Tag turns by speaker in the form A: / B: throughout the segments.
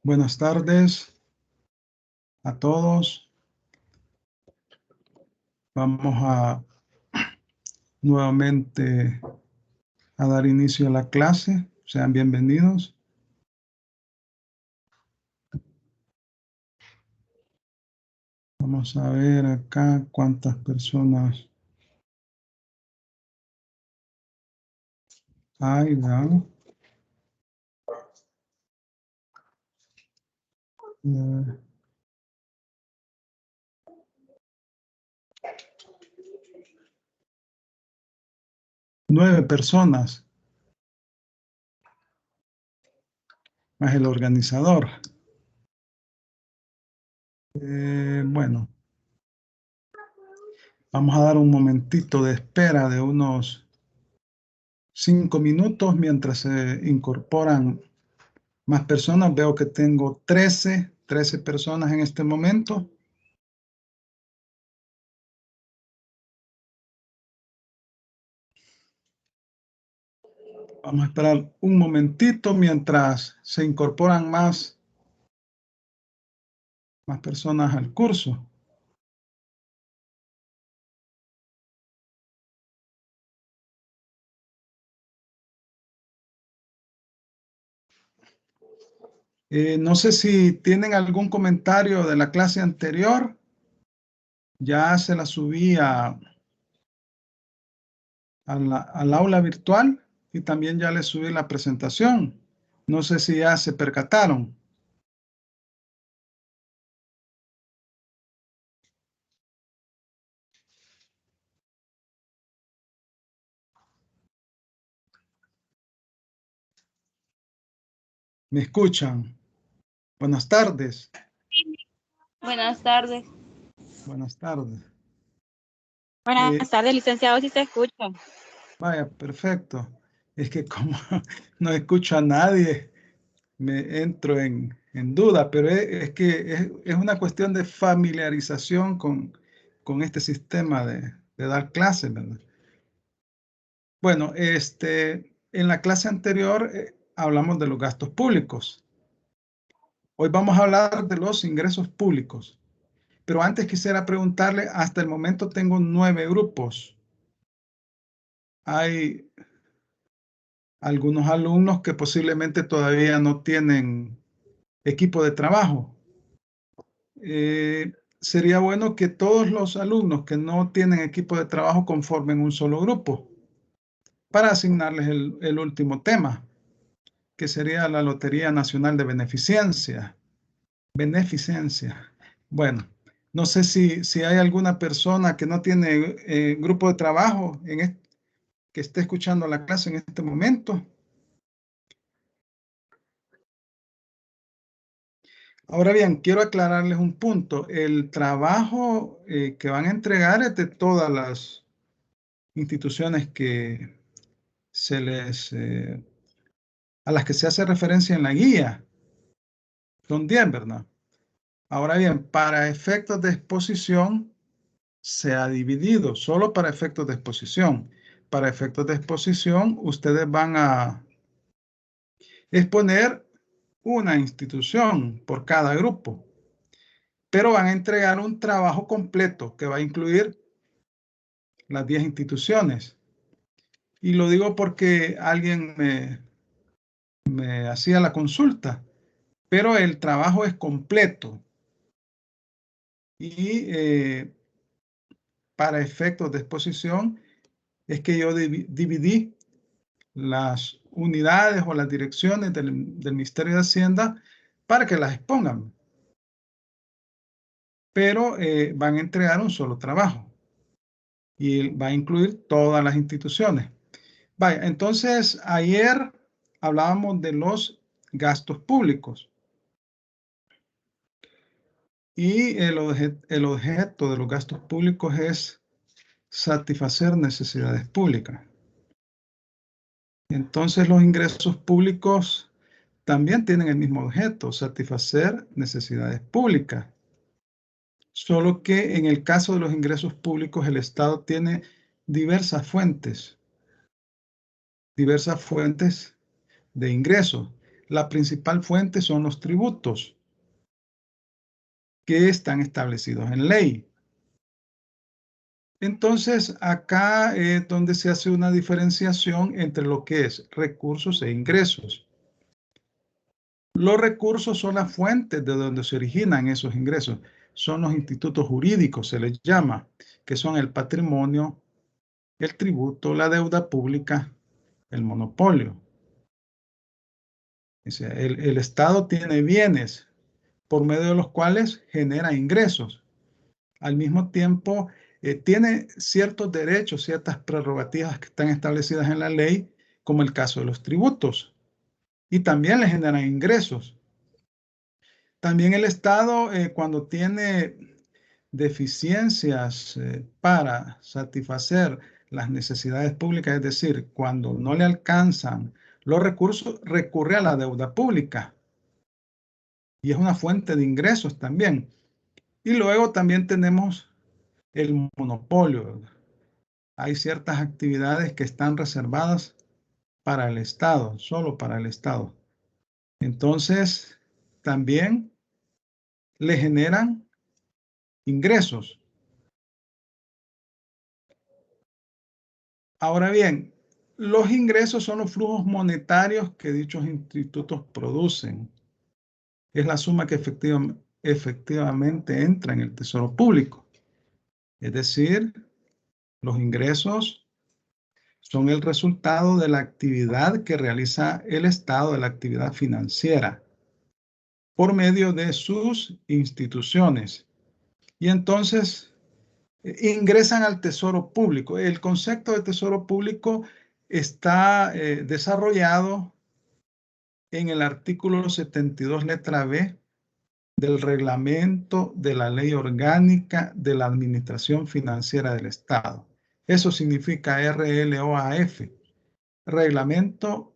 A: Buenas tardes a todos. Vamos a nuevamente a dar inicio a la clase. Sean bienvenidos. Vamos a ver acá cuántas personas hay. ¿Verdad? 9 personas, más el organizador. Bueno, vamos a dar un momentito de espera de unos 5 minutos mientras se incorporan más personas. Veo que tengo 13 personas en este momento. Vamos a esperar un momentito mientras se incorporan más personas al curso. No sé si tienen algún comentario de la clase anterior. Ya se la subí al aula virtual y también ya les subí la presentación. No sé si ya se percataron. ¿Me escuchan? Buenas tardes.
B: Buenas tardes.
A: Buenas tardes.
B: Buenas tardes, licenciado, si se escucha.
A: Vaya, perfecto. Es que como no escucho a nadie, me entro en duda, pero es que es una cuestión de familiarización con este sistema de dar clases, ¿verdad? Bueno, en la clase anterior hablamos de los gastos públicos. Hoy vamos a hablar de los ingresos públicos. Pero antes quisiera preguntarle, hasta el momento tengo 9 grupos. Hay algunos alumnos que posiblemente todavía no tienen equipo de trabajo. Sería bueno que todos los alumnos que no tienen equipo de trabajo conformen un solo grupo para asignarles el último tema, que sería la Lotería Nacional de Beneficencia. Beneficencia. Bueno, no sé si hay alguna persona que no tiene grupo de trabajo que esté escuchando la clase en este momento. Ahora bien, quiero aclararles un punto. El trabajo que van a entregar es de todas las instituciones que a las que se hace referencia en la guía. Son 10, ¿verdad? Ahora bien, para efectos de exposición se ha dividido, solo para efectos de exposición. Para efectos de exposición, ustedes van a exponer una institución por cada grupo, pero van a entregar un trabajo completo que va a incluir las 10 instituciones. Y lo digo porque alguien me hacía la consulta, pero el trabajo es completo. Y para efectos de exposición es que yo dividí las unidades o las direcciones del Ministerio de Hacienda para que las expongan. Pero van a entregar un solo trabajo y va a incluir todas las instituciones. Vaya, entonces ayer hablábamos de los gastos públicos y el objeto de los gastos públicos es satisfacer necesidades públicas. Entonces los ingresos públicos también tienen el mismo objeto, satisfacer necesidades públicas. Solo que en el caso de los ingresos públicos el Estado tiene diversas fuentes de ingresos. la principal fuente son los tributos que están establecidos en ley. Entonces, acá es donde se hace una diferenciación entre lo que es recursos e ingresos. Los recursos son las fuentes de donde se originan esos ingresos. Son los institutos jurídicos, se les llama, que son el patrimonio, el tributo, la deuda pública, el monopolio. O sea, el Estado tiene bienes por medio de los cuales genera ingresos. Al mismo tiempo, tiene ciertos derechos, ciertas prerrogativas que están establecidas en la ley, como el caso de los tributos, y también le generan ingresos. También el Estado, cuando tiene deficiencias para satisfacer las necesidades públicas, es decir, cuando no le alcanzan los recursos, recurre a la deuda pública y es una fuente de ingresos también. Y luego también tenemos el monopolio. Hay ciertas actividades que están reservadas para el Estado, solo para el Estado. Entonces, también le generan ingresos. Ahora bien, los ingresos son los flujos monetarios que dichos institutos producen. Es la suma que efectivamente entra en el tesoro público. Es decir, los ingresos son el resultado de la actividad que realiza el Estado, de la actividad financiera, por medio de sus instituciones. Y entonces ingresan al tesoro público. El concepto de tesoro público está desarrollado en el artículo 72, letra B, del reglamento de la Ley Orgánica de la Administración Financiera del Estado. Eso significa RLOAF, Reglamento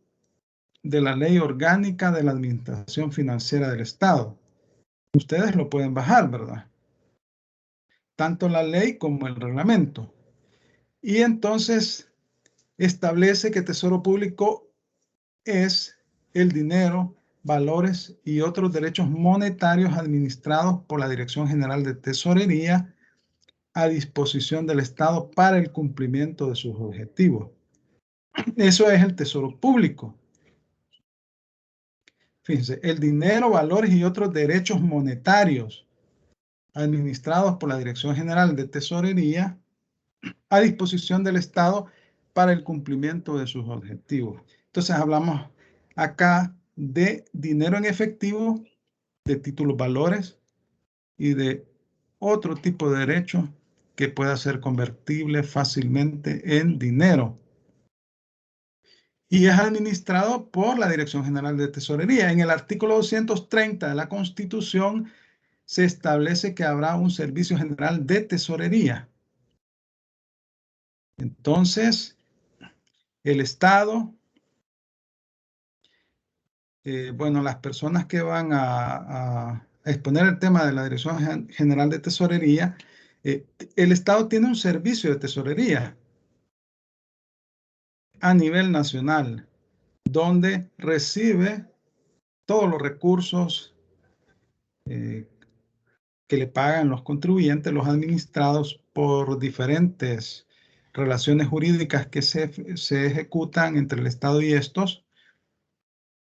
A: de la Ley Orgánica de la Administración Financiera del Estado. Ustedes lo pueden bajar, ¿verdad? Tanto la ley como el reglamento. Y entonces establece que tesoro público es el dinero, valores y otros derechos monetarios administrados por la Dirección General de Tesorería a disposición del Estado para el cumplimiento de sus objetivos. Eso es el tesoro público. Fíjense, el dinero, valores y otros derechos monetarios administrados por la Dirección General de Tesorería a disposición del Estado para el cumplimiento de sus objetivos. Entonces hablamos acá de dinero en efectivo, de títulos valores y de otro tipo de derecho que pueda ser convertible fácilmente en dinero. Y es administrado por la Dirección General de Tesorería. En el artículo 230 de la Constitución se establece que habrá un Servicio General de Tesorería. Entonces, el Estado, bueno, las personas que van a exponer el tema de la Dirección General de Tesorería, el Estado tiene un servicio de tesorería a nivel nacional, donde recibe todos los recursos que le pagan los contribuyentes, los administrados por diferentes relaciones jurídicas que se ejecutan entre el Estado y estos.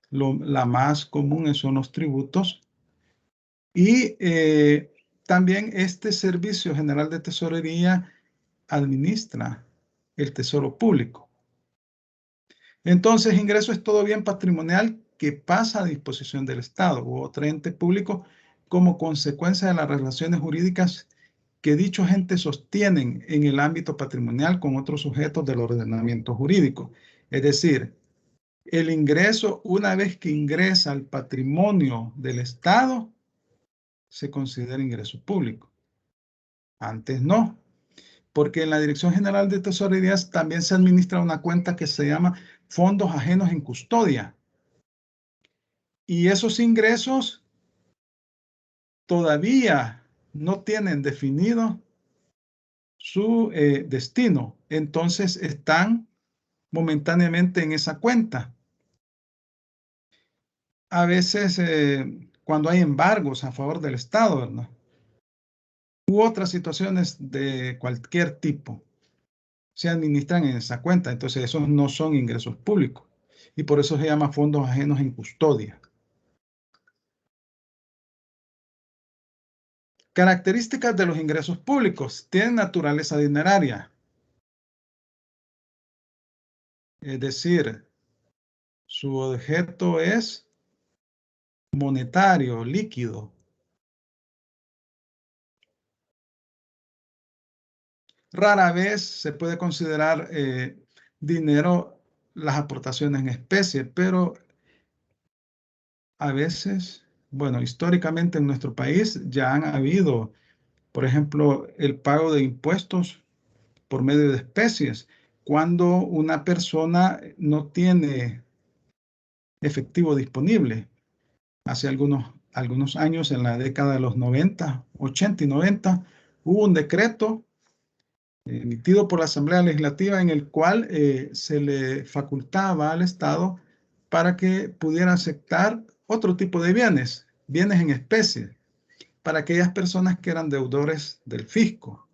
A: La más común son los tributos. Y también este Servicio General de Tesorería administra el tesoro público. Entonces, ingreso es todo bien patrimonial que pasa a disposición del Estado u otro ente público como consecuencia de las relaciones jurídicas que dichos entes sostienen en el ámbito patrimonial con otros sujetos del ordenamiento jurídico. Es decir, el ingreso, una vez que ingresa al patrimonio del Estado, se considera ingreso público. Antes no, porque en la Dirección General de Tesorería también se administra una cuenta que se llama fondos ajenos en custodia. Y esos ingresos todavía no tienen definido su destino. Entonces están momentáneamente en esa cuenta. a veces cuando hay embargos a favor del Estado, ¿verdad? U otras situaciones de cualquier tipo se administran en esa cuenta. Entonces, esos no son ingresos públicos. Y por eso se llama fondos ajenos en custodia. Características de los ingresos públicos. Tienen naturaleza dineraria. Es decir, su objeto es monetario, líquido. Rara vez se puede considerar dinero las aportaciones en especie, pero a veces, bueno, históricamente en nuestro país ya han habido, por ejemplo, el pago de impuestos por medio de especies, cuando una persona no tiene efectivo disponible. Hace algunos años, en la década de los 90, 80 y 90, hubo un decreto emitido por la Asamblea Legislativa en el cual se le facultaba al Estado para que pudiera aceptar otro tipo de bienes, bienes en especie, para aquellas personas que eran deudores del fisco.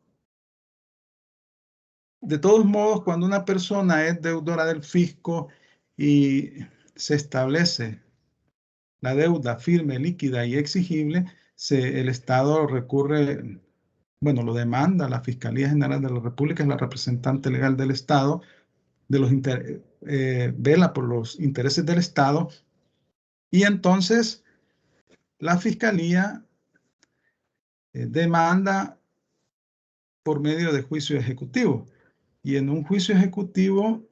A: De todos modos, cuando una persona es deudora del fisco y se establece la deuda firme, líquida y exigible, el Estado recurre, bueno, lo demanda la Fiscalía General de la República, es la representante legal del Estado, vela por los intereses del Estado, y entonces la Fiscalía demanda por medio de juicio ejecutivo. Y en un juicio ejecutivo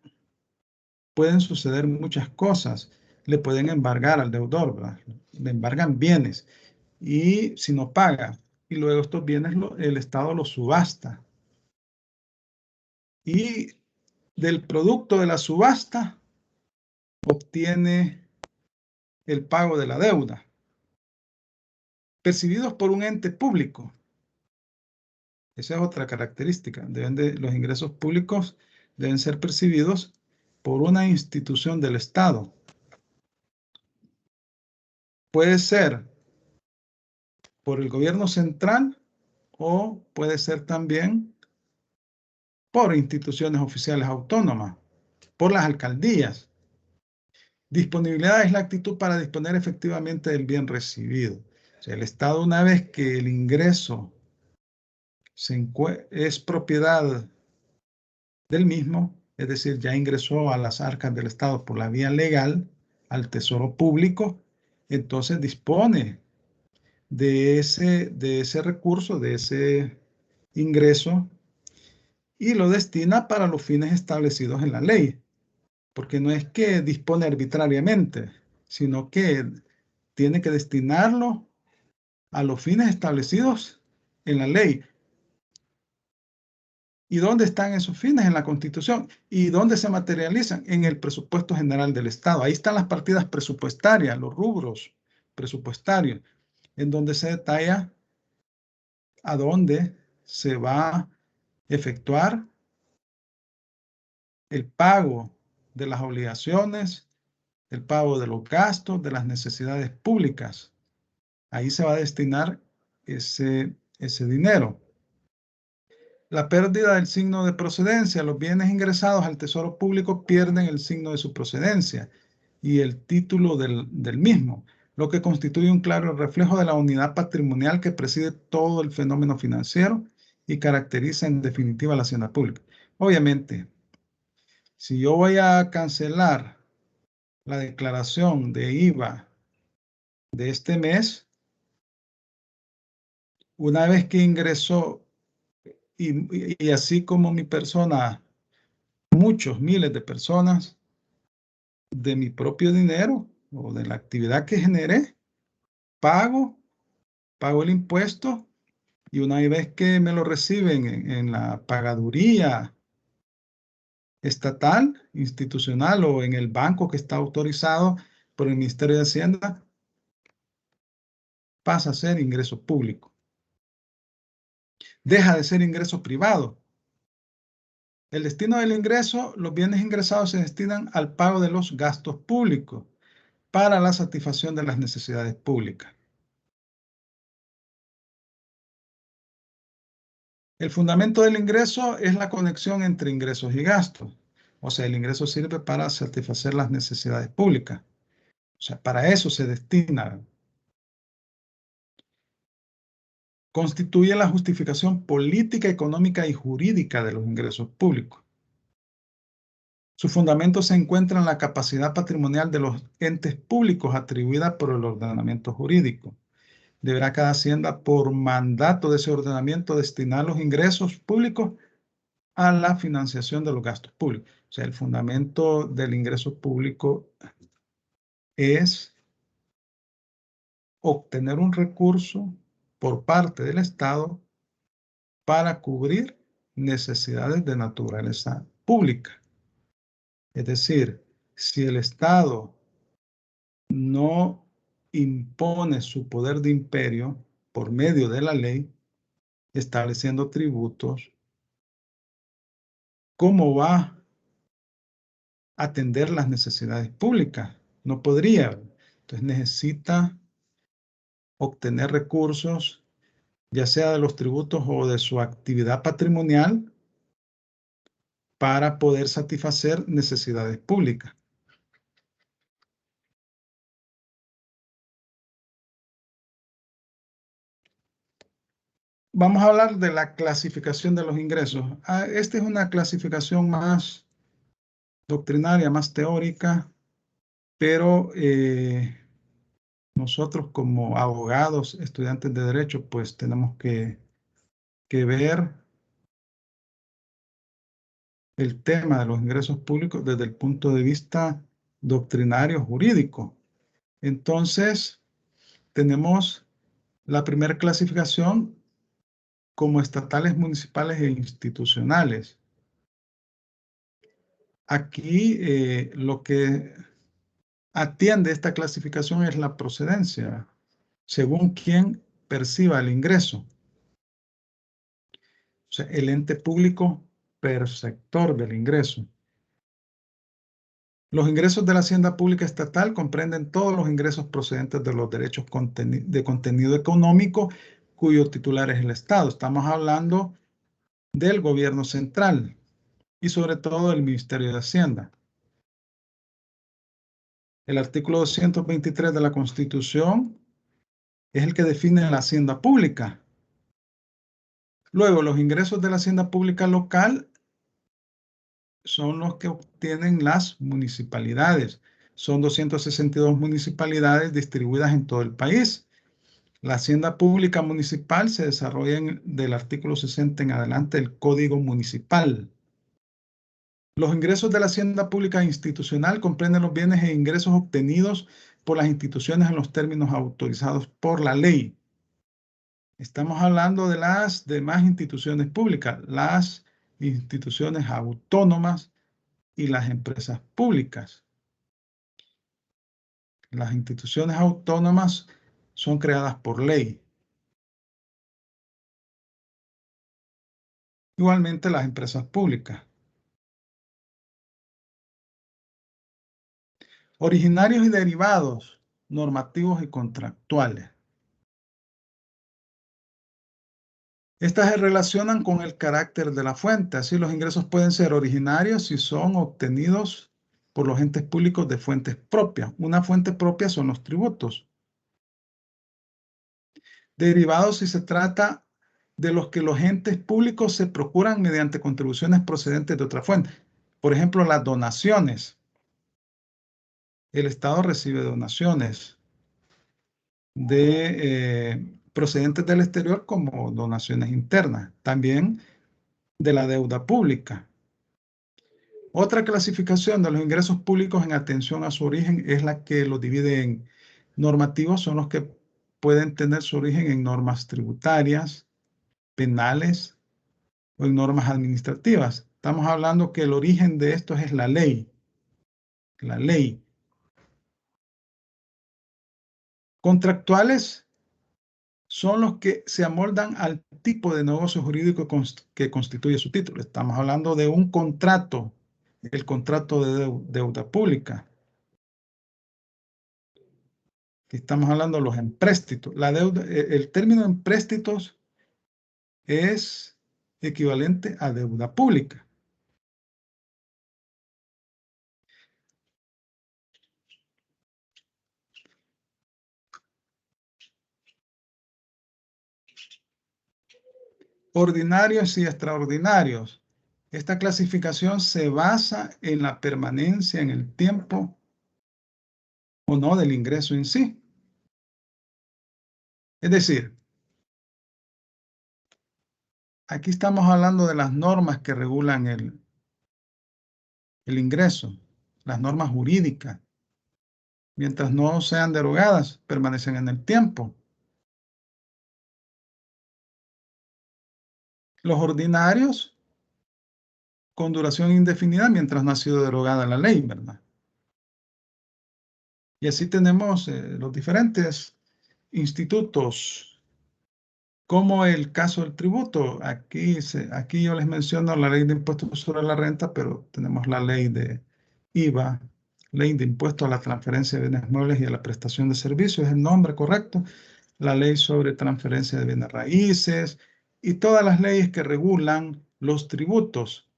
A: pueden suceder muchas cosas. Le pueden embargar al deudor, ¿verdad? Le embargan bienes y si no paga, y luego estos bienes el Estado los subasta. Y del producto de la subasta obtiene el pago de la deuda, percibidos por un ente público. Esa es otra característica. Los ingresos públicos deben ser percibidos por una institución del Estado. Puede ser por el gobierno central o puede ser también por instituciones oficiales autónomas, por las alcaldías. Disponibilidad es la actitud para disponer efectivamente del bien recibido. O sea, el Estado, una vez que el ingreso es propiedad del mismo, es decir, ya ingresó a las arcas del Estado por la vía legal, al tesoro público, entonces dispone de ese recurso, de ese ingreso, y lo destina para los fines establecidos en la ley. Porque no es que dispone arbitrariamente, sino que tiene que destinarlo a los fines establecidos en la ley. ¿Y dónde están esos fines? En la Constitución. ¿Y dónde se materializan? En el presupuesto general del Estado. Ahí están las partidas presupuestarias, los rubros presupuestarios, en donde se detalla a dónde se va a efectuar el pago de las obligaciones, el pago de los gastos, de las necesidades públicas. Ahí se va a destinar ese dinero. La pérdida del signo de procedencia. Los bienes ingresados al Tesoro Público pierden el signo de su procedencia y el título del mismo, lo que constituye un claro reflejo de la unidad patrimonial que preside todo el fenómeno financiero y caracteriza en definitiva la hacienda pública. Obviamente, si yo voy a cancelar la declaración de IVA de este mes, una vez que ingresó, y así como mi persona, muchos miles de personas, de mi propio dinero o de la actividad que generé, pago el impuesto y una vez que me lo reciben en la pagaduría estatal, institucional o en el banco que está autorizado por el Ministerio de Hacienda, pasa a ser ingreso público. Deja de ser ingreso privado. El destino del ingreso, los bienes ingresados se destinan al pago de los gastos públicos. para la satisfacción de las necesidades públicas. El fundamento del ingreso es la conexión entre ingresos y gastos. O sea, el ingreso sirve para satisfacer las necesidades públicas. O sea, para eso se destina. Constituye la justificación política, económica y jurídica de los ingresos públicos. Su fundamento se encuentra en la capacidad patrimonial de los entes públicos atribuida por el ordenamiento jurídico. Deberá cada hacienda, por mandato de ese ordenamiento, destinar los ingresos públicos a la financiación de los gastos públicos. O sea, el fundamento del ingreso público es obtener un recurso por parte del Estado para cubrir necesidades de naturaleza pública. Es decir, si el Estado no impone su poder de imperio por medio de la ley, estableciendo tributos, ¿cómo va a atender las necesidades públicas? No podría. Entonces necesita obtener recursos, ya sea de los tributos o de su actividad patrimonial, para poder satisfacer necesidades públicas. Vamos a hablar de la clasificación de los ingresos. Esta es una clasificación más doctrinaria, más teórica, pero nosotros como abogados, estudiantes de derecho, pues tenemos que ver el tema de los ingresos públicos desde el punto de vista doctrinario jurídico. Entonces, tenemos la primera clasificación como estatales, municipales e institucionales. Aquí lo que atiende esta clasificación es la procedencia, según quien perciba el ingreso. O sea, el ente público perceptor del ingreso. Los ingresos de la hacienda pública estatal comprenden todos los ingresos procedentes de los derechos de contenido económico cuyo titular es el Estado. Estamos hablando del gobierno central y sobre todo del Ministerio de Hacienda. El artículo 223 de la Constitución es el que define la hacienda pública. Luego, los ingresos de la hacienda pública local son los que obtienen las municipalidades. Son 262 municipalidades distribuidas en todo el país. La hacienda pública municipal se desarrolla del artículo 60 en adelante del Código Municipal. Los ingresos de la hacienda pública institucional comprenden los bienes e ingresos obtenidos por las instituciones en los términos autorizados por la ley. Estamos hablando de las demás instituciones públicas, las instituciones autónomas y las empresas públicas. Las instituciones autónomas son creadas por ley. Igualmente las empresas públicas. Originarios y derivados, normativos y contractuales. Estas se relacionan con el carácter de la fuente. Así, los ingresos pueden ser originarios si son obtenidos por los entes públicos de fuentes propias. Una fuente propia son los tributos. Derivados si se trata de los que los entes públicos se procuran mediante contribuciones procedentes de otra fuente. Por ejemplo, las donaciones. El Estado recibe donaciones procedentes del exterior como donaciones internas. También de la deuda pública. Otra clasificación de los ingresos públicos en atención a su origen es la que los divide en normativos, son los que pueden tener su origen en normas tributarias, penales o en normas administrativas. Estamos hablando que el origen de estos es la ley. La ley. Contractuales son los que se amoldan al tipo de negocio jurídico que constituye su título. Estamos hablando de un contrato, el contrato de deuda pública. Aquí estamos hablando de los empréstitos. La deuda, el término empréstitos es equivalente a deuda pública. Ordinarios y extraordinarios. Esta clasificación se basa en la permanencia en el tiempo o no del ingreso en sí. Es decir, aquí estamos hablando de las normas que regulan el ingreso, las normas jurídicas. Mientras no sean derogadas, permanecen en el tiempo. Los ordinarios, con duración indefinida mientras no ha sido derogada la ley, ¿verdad? Y así tenemos los diferentes institutos, como el caso del tributo. Aquí yo les menciono la ley de impuestos sobre la renta, pero tenemos la ley de IVA, ley de impuesto a la transferencia de bienes muebles y a la prestación de servicios, es el nombre correcto, la ley sobre transferencia de bienes raíces y todas las leyes que regulan los tributos.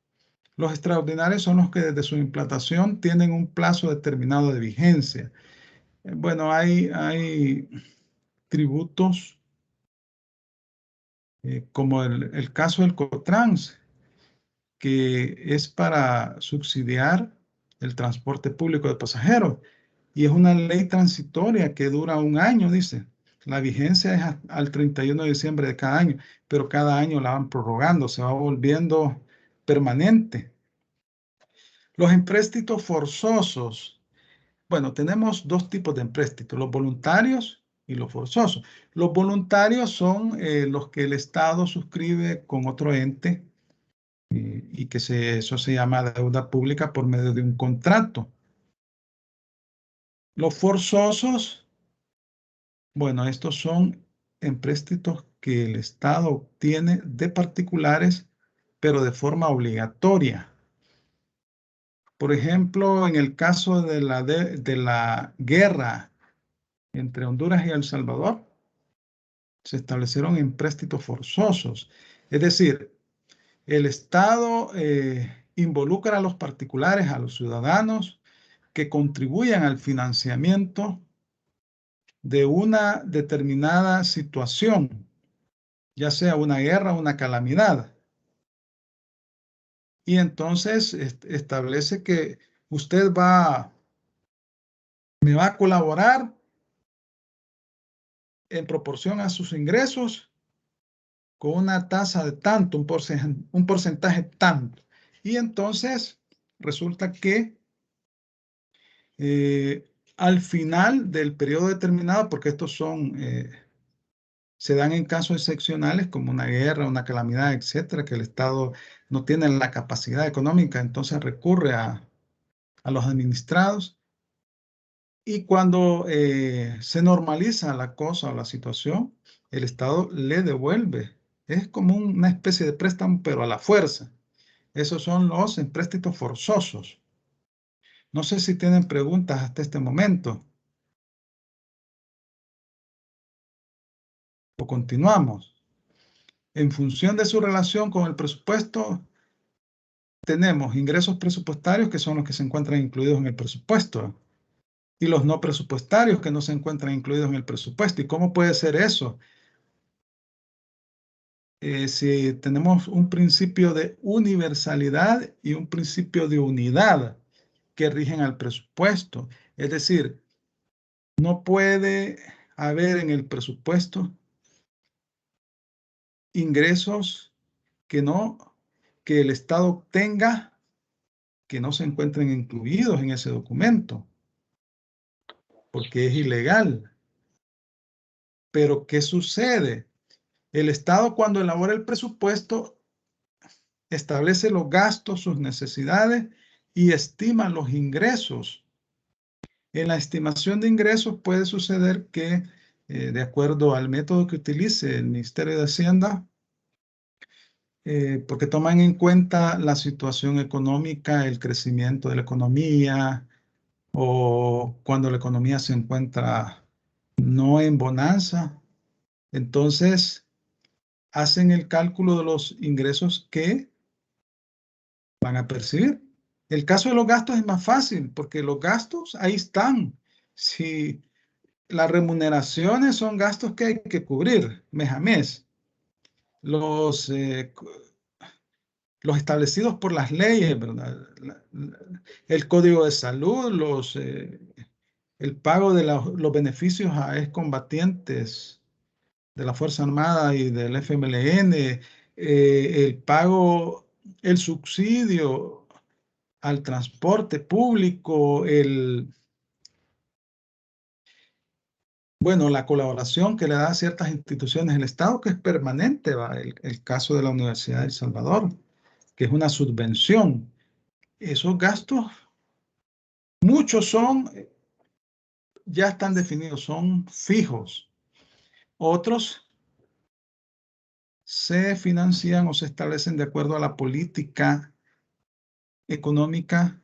A: Los extraordinarios son los que desde su implantación tienen un plazo determinado de vigencia. Bueno, hay tributos como el caso del COTRANS, que es para subsidiar el transporte público de pasajeros. Y es una ley transitoria que dura un año, dice. La vigencia es al 31 de diciembre de cada año, pero cada año la van prorrogando, se va volviendo permanente. Los empréstitos forzosos. Bueno, tenemos dos tipos de empréstitos, los voluntarios y los forzosos. Los voluntarios son los que el Estado suscribe con otro ente y que eso se llama deuda pública por medio de un contrato. Los forzosos, bueno, estos son empréstitos que el Estado obtiene de particulares, pero de forma obligatoria. Por ejemplo, en el caso de la guerra entre Honduras y El Salvador, se establecieron empréstitos forzosos. Es decir, el Estado involucra a los particulares, a los ciudadanos, que contribuyan al financiamiento de una determinada situación, ya sea una guerra o una calamidad. Y entonces establece que usted me va a colaborar en proporción a sus ingresos con una tasa de tanto, un porcentaje tanto. Y entonces resulta que al final del periodo determinado, porque estos se dan en casos excepcionales como una guerra, una calamidad, etcétera, que el Estado no tiene la capacidad económica, entonces recurre a los administrados. Y cuando se normaliza la cosa o la situación, el Estado le devuelve. Es como una especie de préstamo, pero a la fuerza. Esos son los empréstitos forzosos. No sé si tienen preguntas hasta este momento. O continuamos. En función de su relación con el presupuesto, tenemos ingresos presupuestarios, que son los que se encuentran incluidos en el presupuesto, y los no presupuestarios, que no se encuentran incluidos en el presupuesto. ¿Y cómo puede ser eso? Si tenemos un principio de universalidad y un principio de unidad que rigen al presupuesto. Es decir, no puede haber en el presupuesto ingresos que el Estado obtenga que no se encuentren incluidos en ese documento, porque es ilegal. Pero ¿qué sucede? El Estado, cuando elabora el presupuesto, establece los gastos, sus necesidades y estima los ingresos. En la estimación de ingresos puede suceder que, de acuerdo al método que utilice el Ministerio de Hacienda, porque toman en cuenta la situación económica, el crecimiento de la economía, o cuando la economía se encuentra no en bonanza. Entonces, hacen el cálculo de los ingresos que van a percibir. El caso de los gastos es más fácil porque los gastos ahí están. Si las remuneraciones son gastos que hay que cubrir mes a mes, los, los establecidos por las leyes, ¿verdad? El código de salud, el pago de los beneficios a excombatientes de la Fuerza Armada y del FMLN, el pago, el subsidio al transporte público, bueno, la colaboración que le da a ciertas instituciones del Estado, que es permanente, ¿va? El caso de la Universidad de El Salvador, que es una subvención. Esos gastos, muchos son, ya están definidos, son fijos. Otros se financian o se establecen de acuerdo a la política económica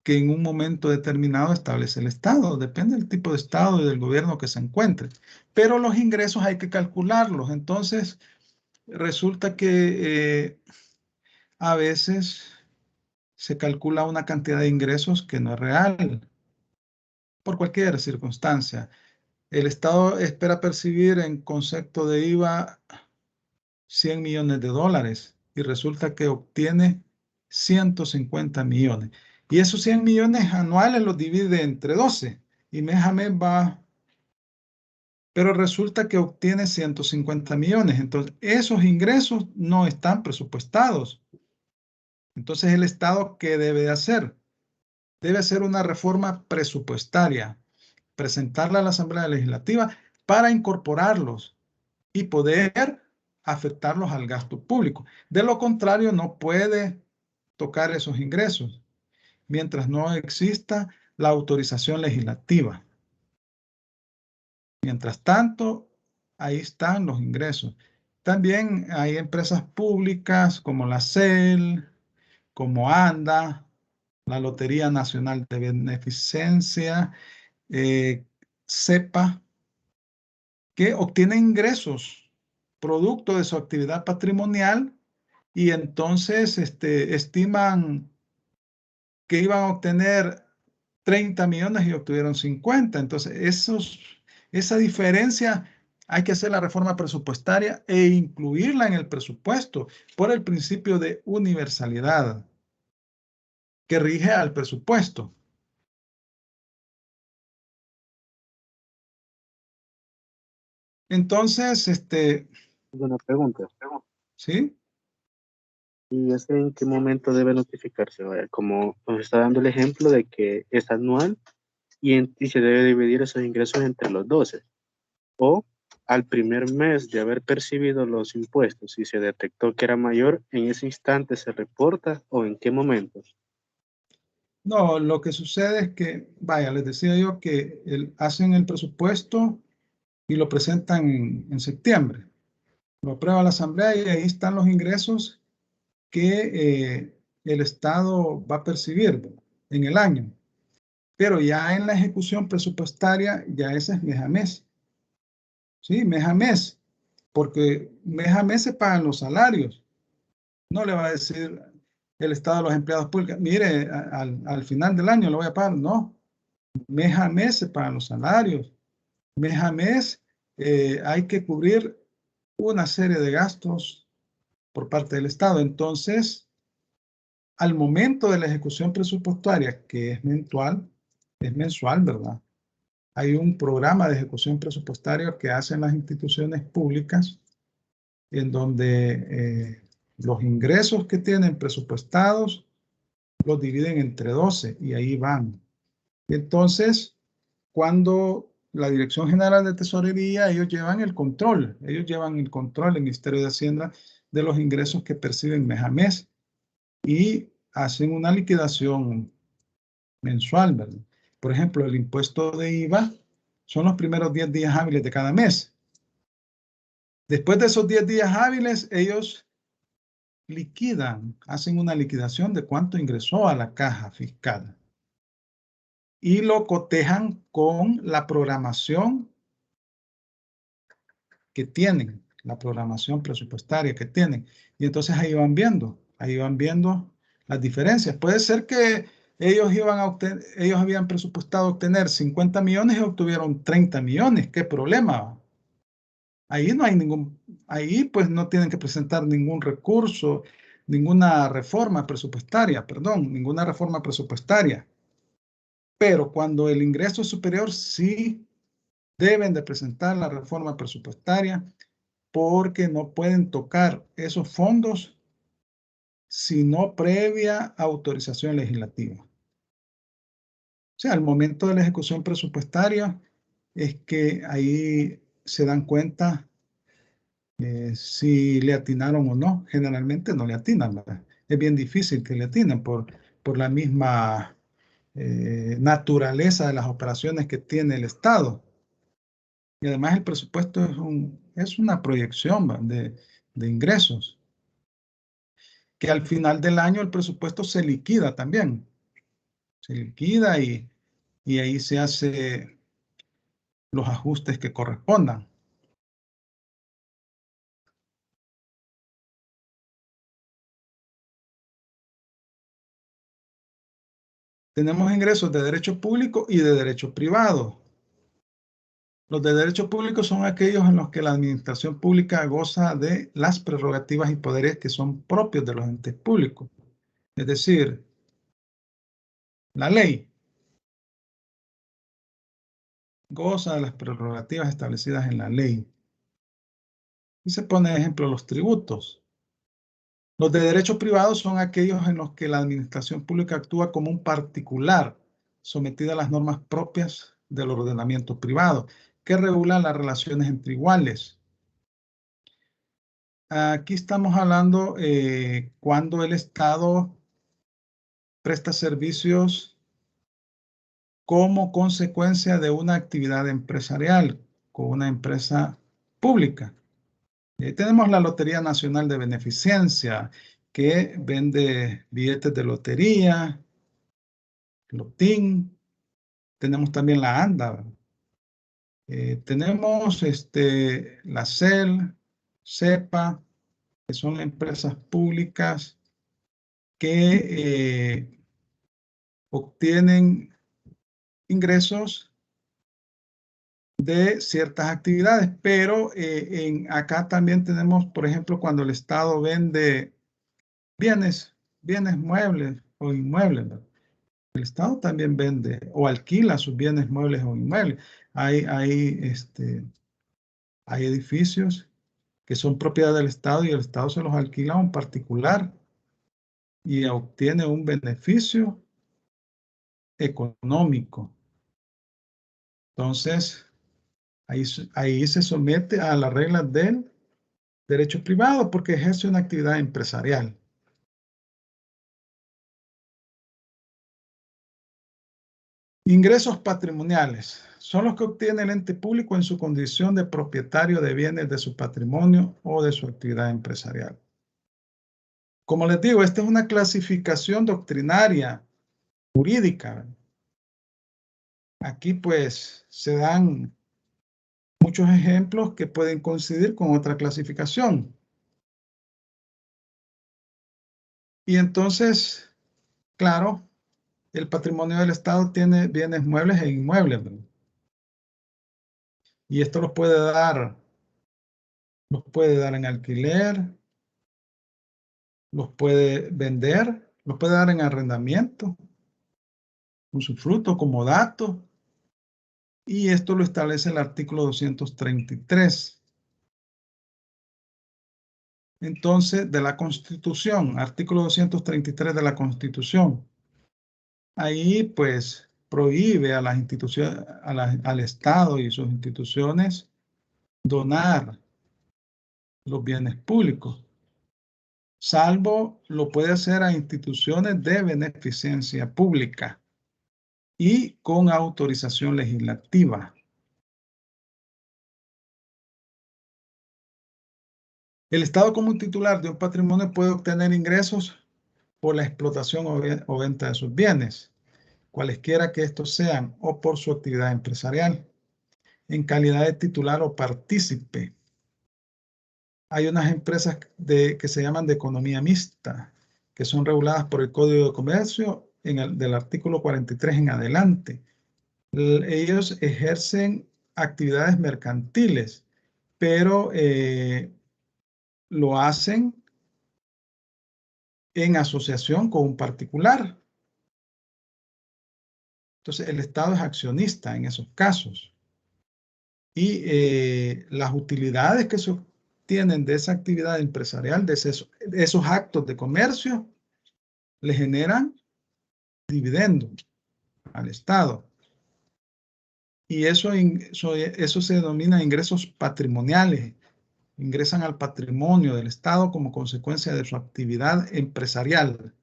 A: que en un momento determinado establece el Estado. Depende del tipo de Estado y del gobierno que se encuentre. Pero los ingresos hay que calcularlos. Entonces, resulta que a veces se calcula una cantidad de ingresos que no es real por cualquier circunstancia. El Estado espera percibir en concepto de IVA 100 millones de dólares y resulta que obtiene 150 millones. Y esos 100 millones anuales los divide entre 12 y mes a mes va, pero resulta que obtiene 150 millones. Entonces, esos ingresos no están presupuestados. Entonces, el Estado, ¿qué debe de hacer? Debe hacer una reforma presupuestaria, presentarla a la Asamblea Legislativa para incorporarlos y poder afectarlos al gasto público. De lo contrario, no puede tocar esos ingresos mientras no exista la autorización legislativa. Mientras tanto, ahí están los ingresos. También hay empresas públicas como la CEL, como ANDA, la Lotería Nacional de Beneficencia, CEPA, que obtienen ingresos producto de su actividad patrimonial y entonces estiman que iban a obtener 30 millones y obtuvieron 50. Entonces, esa diferencia hay que hacer la reforma presupuestaria e incluirla en el presupuesto por el principio de universalidad que rige al presupuesto. Entonces,
C: Una pregunta.
A: ¿sí?
C: ¿Y es en qué momento debe notificarse? Vaya, como nos está dando el ejemplo de que es anual y se debe dividir esos ingresos entre los 12. O al primer mes de haber percibido los impuestos y se detectó que era mayor, ¿en ese instante se reporta o en qué momento?
A: No, lo que sucede es que, vaya, les decía yo que hacen el presupuesto y lo presentan en septiembre. Lo aprueba la Asamblea y ahí están los ingresos que el Estado va a percibir en el año. Pero ya en la ejecución presupuestaria, ya ese es mes a mes. ¿Sí? Mes a mes. Porque mes a mes se pagan los salarios. No le va a decir el Estado a los empleados públicos, mire, al final del año lo voy a pagar. No. Mes a mes se pagan los salarios. Mes a mes hay que cubrir una serie de gastos por parte del Estado. Entonces, al momento de la ejecución presupuestaria, que es mensual, ¿verdad? Hay un programa de ejecución presupuestaria que hacen las instituciones públicas en donde los ingresos que tienen presupuestados los dividen entre 12 y ahí van. Entonces, cuando la Dirección General de Tesorería, ellos llevan el control, el Ministerio de Hacienda, de los ingresos que perciben mes a mes y hacen una liquidación mensual, ¿verdad? Por ejemplo, el impuesto de IVA son los primeros 10 días hábiles de cada mes. Después de esos 10 días hábiles, ellos liquidan, hacen una liquidación de cuánto ingresó a la caja fiscal y lo cotejan con la programación que tienen, la programación presupuestaria que tienen. Y entonces ahí van viendo las diferencias. Puede ser que ellos habían presupuestado obtener 50 millones y obtuvieron 30 millones. ¿Qué problema? Ahí no hay ahí pues no tienen que presentar ningún recurso, ninguna reforma presupuestaria. Pero cuando el ingreso es superior, sí deben de presentar la reforma presupuestaria porque no pueden tocar esos fondos sino previa autorización legislativa. O sea, al momento de la ejecución presupuestaria es que ahí se dan cuenta si le atinaron o no. Generalmente no le atinan, ¿verdad? Es bien difícil que le atinen por la misma naturaleza de las operaciones que tiene el Estado. Y además el presupuesto es una proyección, ¿va?, de ingresos, que al final del año el presupuesto se liquida también. Se liquida y ahí se hace los ajustes que correspondan. Tenemos ingresos de derecho público y de derecho privado. Los de derecho público son aquellos en los que la administración pública goza de las prerrogativas y poderes que son propios de los entes públicos. Es decir, la ley goza de las prerrogativas establecidas en la ley. Y se pone de ejemplo los tributos. Los de derecho privado son aquellos en los que la administración pública actúa como un particular, sometido a las normas propias del ordenamiento privado, que regulan las relaciones entre iguales. Aquí estamos hablando cuando el Estado presta servicios como consecuencia de una actividad empresarial con una empresa pública. Tenemos la Lotería Nacional de Beneficencia, que vende billetes de lotería, Lotín. Tenemos también la ANDA. Tenemos la CEL, CEPA, que son empresas públicas que obtienen ingresos de ciertas actividades, pero acá también tenemos, por ejemplo, cuando el Estado vende bienes muebles o inmuebles, ¿verdad? El Estado también vende o alquila sus bienes muebles o inmuebles. Hay edificios que son propiedad del Estado y el Estado se los alquila a un particular y obtiene un beneficio económico. Entonces, ahí se somete a las reglas del derecho privado porque ejerce una actividad empresarial. Ingresos patrimoniales son los que obtiene el ente público en su condición de propietario de bienes de su patrimonio o de su actividad empresarial. Como les digo, esta es una clasificación doctrinaria, jurídica. Aquí pues se dan muchos ejemplos que pueden coincidir con otra clasificación. Y entonces, claro, el patrimonio del Estado tiene bienes muebles e inmuebles, ¿verdad? Y esto los puede dar en alquiler, los puede vender, los puede dar en arrendamiento, usufructo, comodato, y esto lo establece el artículo 233. Entonces, de la Constitución, artículo 233 de la Constitución, ahí pues prohíbe a las instituciones, al Estado y sus instituciones donar los bienes públicos, salvo lo puede hacer a instituciones de beneficencia pública y con autorización legislativa. El Estado como titular de un patrimonio puede obtener ingresos por la explotación o venta de sus bienes, cualesquiera que estos sean, o por su actividad empresarial, en calidad de titular o partícipe. hay unas empresas que se llaman de economía mixta, que son reguladas por el Código de Comercio del artículo 43 en adelante. Ellos ejercen actividades mercantiles, pero lo hacen en asociación con un particular. Entonces, el Estado es accionista en esos casos. Y las utilidades que se obtienen de esa actividad empresarial, de esos actos de comercio, le generan dividendos al Estado. Y eso se denomina ingresos patrimoniales. Ingresan al patrimonio del Estado como consecuencia de su actividad empresarial.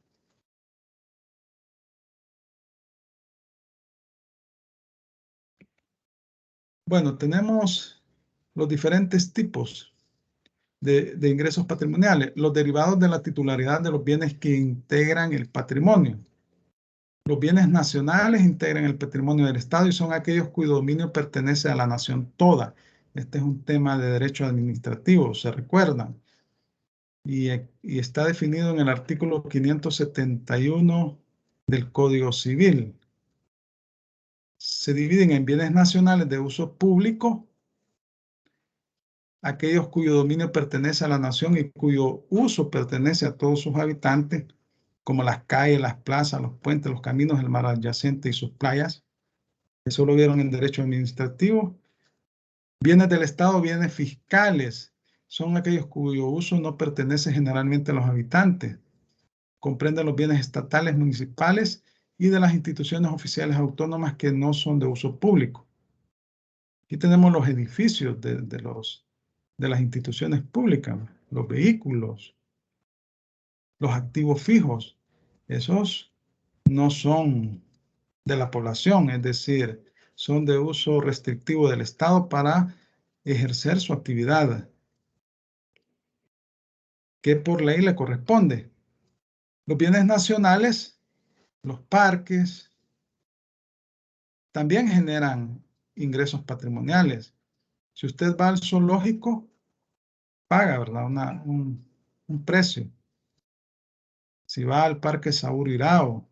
A: Bueno, tenemos los diferentes tipos de ingresos patrimoniales, los derivados de la titularidad de los bienes que integran el patrimonio. Los bienes nacionales integran el patrimonio del Estado y son aquellos cuyo dominio pertenece a la nación toda. Este es un tema de derecho administrativo, se recuerdan. Y está definido en el artículo 571 del Código Civil. Se dividen en bienes nacionales de uso público, aquellos cuyo dominio pertenece a la nación y cuyo uso pertenece a todos sus habitantes, como las calles, las plazas, los puentes, los caminos, el mar adyacente y sus playas. Eso lo vieron en derecho administrativo. Bienes del Estado, bienes fiscales, son aquellos cuyo uso no pertenece generalmente a los habitantes. Comprenden los bienes estatales, municipales y de las instituciones oficiales autónomas que no son de uso público. Aquí tenemos los edificios de las instituciones públicas, los vehículos, los activos fijos. Esos no son de la población, es decir, son de uso restrictivo del Estado para ejercer su actividad que por ley le corresponde. Los bienes nacionales, los parques, también generan ingresos patrimoniales. Si usted va al zoológico, paga, ¿verdad? Un precio. Si va al Parque Saúl Irao,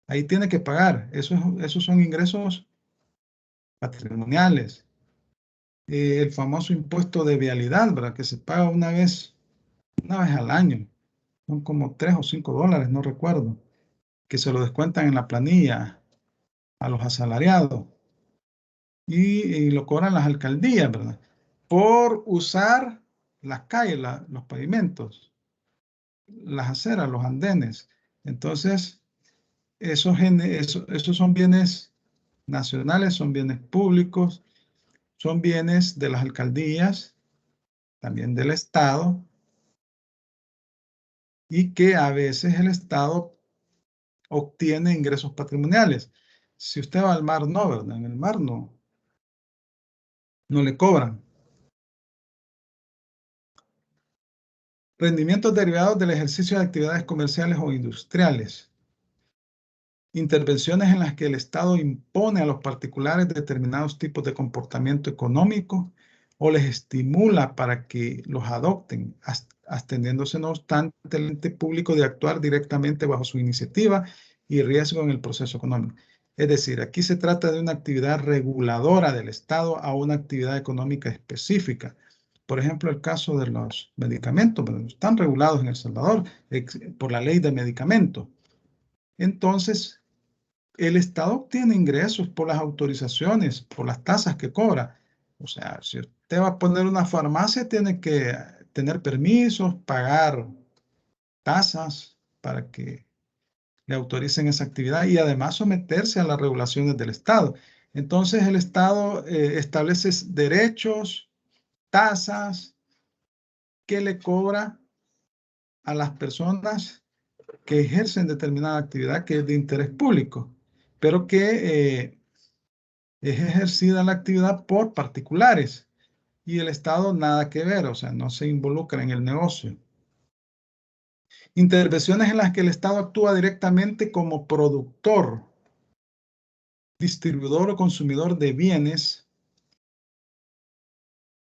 A: ahí tiene que pagar. Esos son ingresos patrimoniales. El famoso impuesto de vialidad, ¿verdad? Que se paga una vez al año. Son como $3 o $5, no recuerdo. Que se lo descuentan en la planilla a los asalariados. Y lo cobran las alcaldías, ¿verdad? Por usar las calles, los pavimentos, las aceras, los andenes. Entonces, esos son bienes nacionales, son bienes públicos, son bienes de las alcaldías, también del Estado, y que a veces el Estado obtiene ingresos patrimoniales. Si usted va al mar, no, ¿verdad? En el mar no le cobran. Rendimientos derivados del ejercicio de actividades comerciales o industriales. Intervenciones en las que el Estado impone a los particulares determinados tipos de comportamiento económico o les estimula para que los adopten, absteniéndose no obstante el ente público de actuar directamente bajo su iniciativa y riesgo en el proceso económico. Es decir, aquí se trata de una actividad reguladora del Estado a una actividad económica específica. Por ejemplo, el caso de los medicamentos, están regulados en El Salvador por la ley de medicamentos. Entonces, el Estado obtiene ingresos por las autorizaciones, por las tasas que cobra. O sea, si usted va a poner una farmacia, tiene que tener permisos, pagar tasas para que le autoricen esa actividad y además someterse a las regulaciones del Estado. Entonces, el Estado establece derechos, tasas que le cobra a las personas que ejercen determinada actividad que es de interés público, pero que es ejercida la actividad por particulares y el Estado nada que ver, o sea, no se involucra en el negocio. Intervenciones en las que el Estado actúa directamente como productor, distribuidor o consumidor de bienes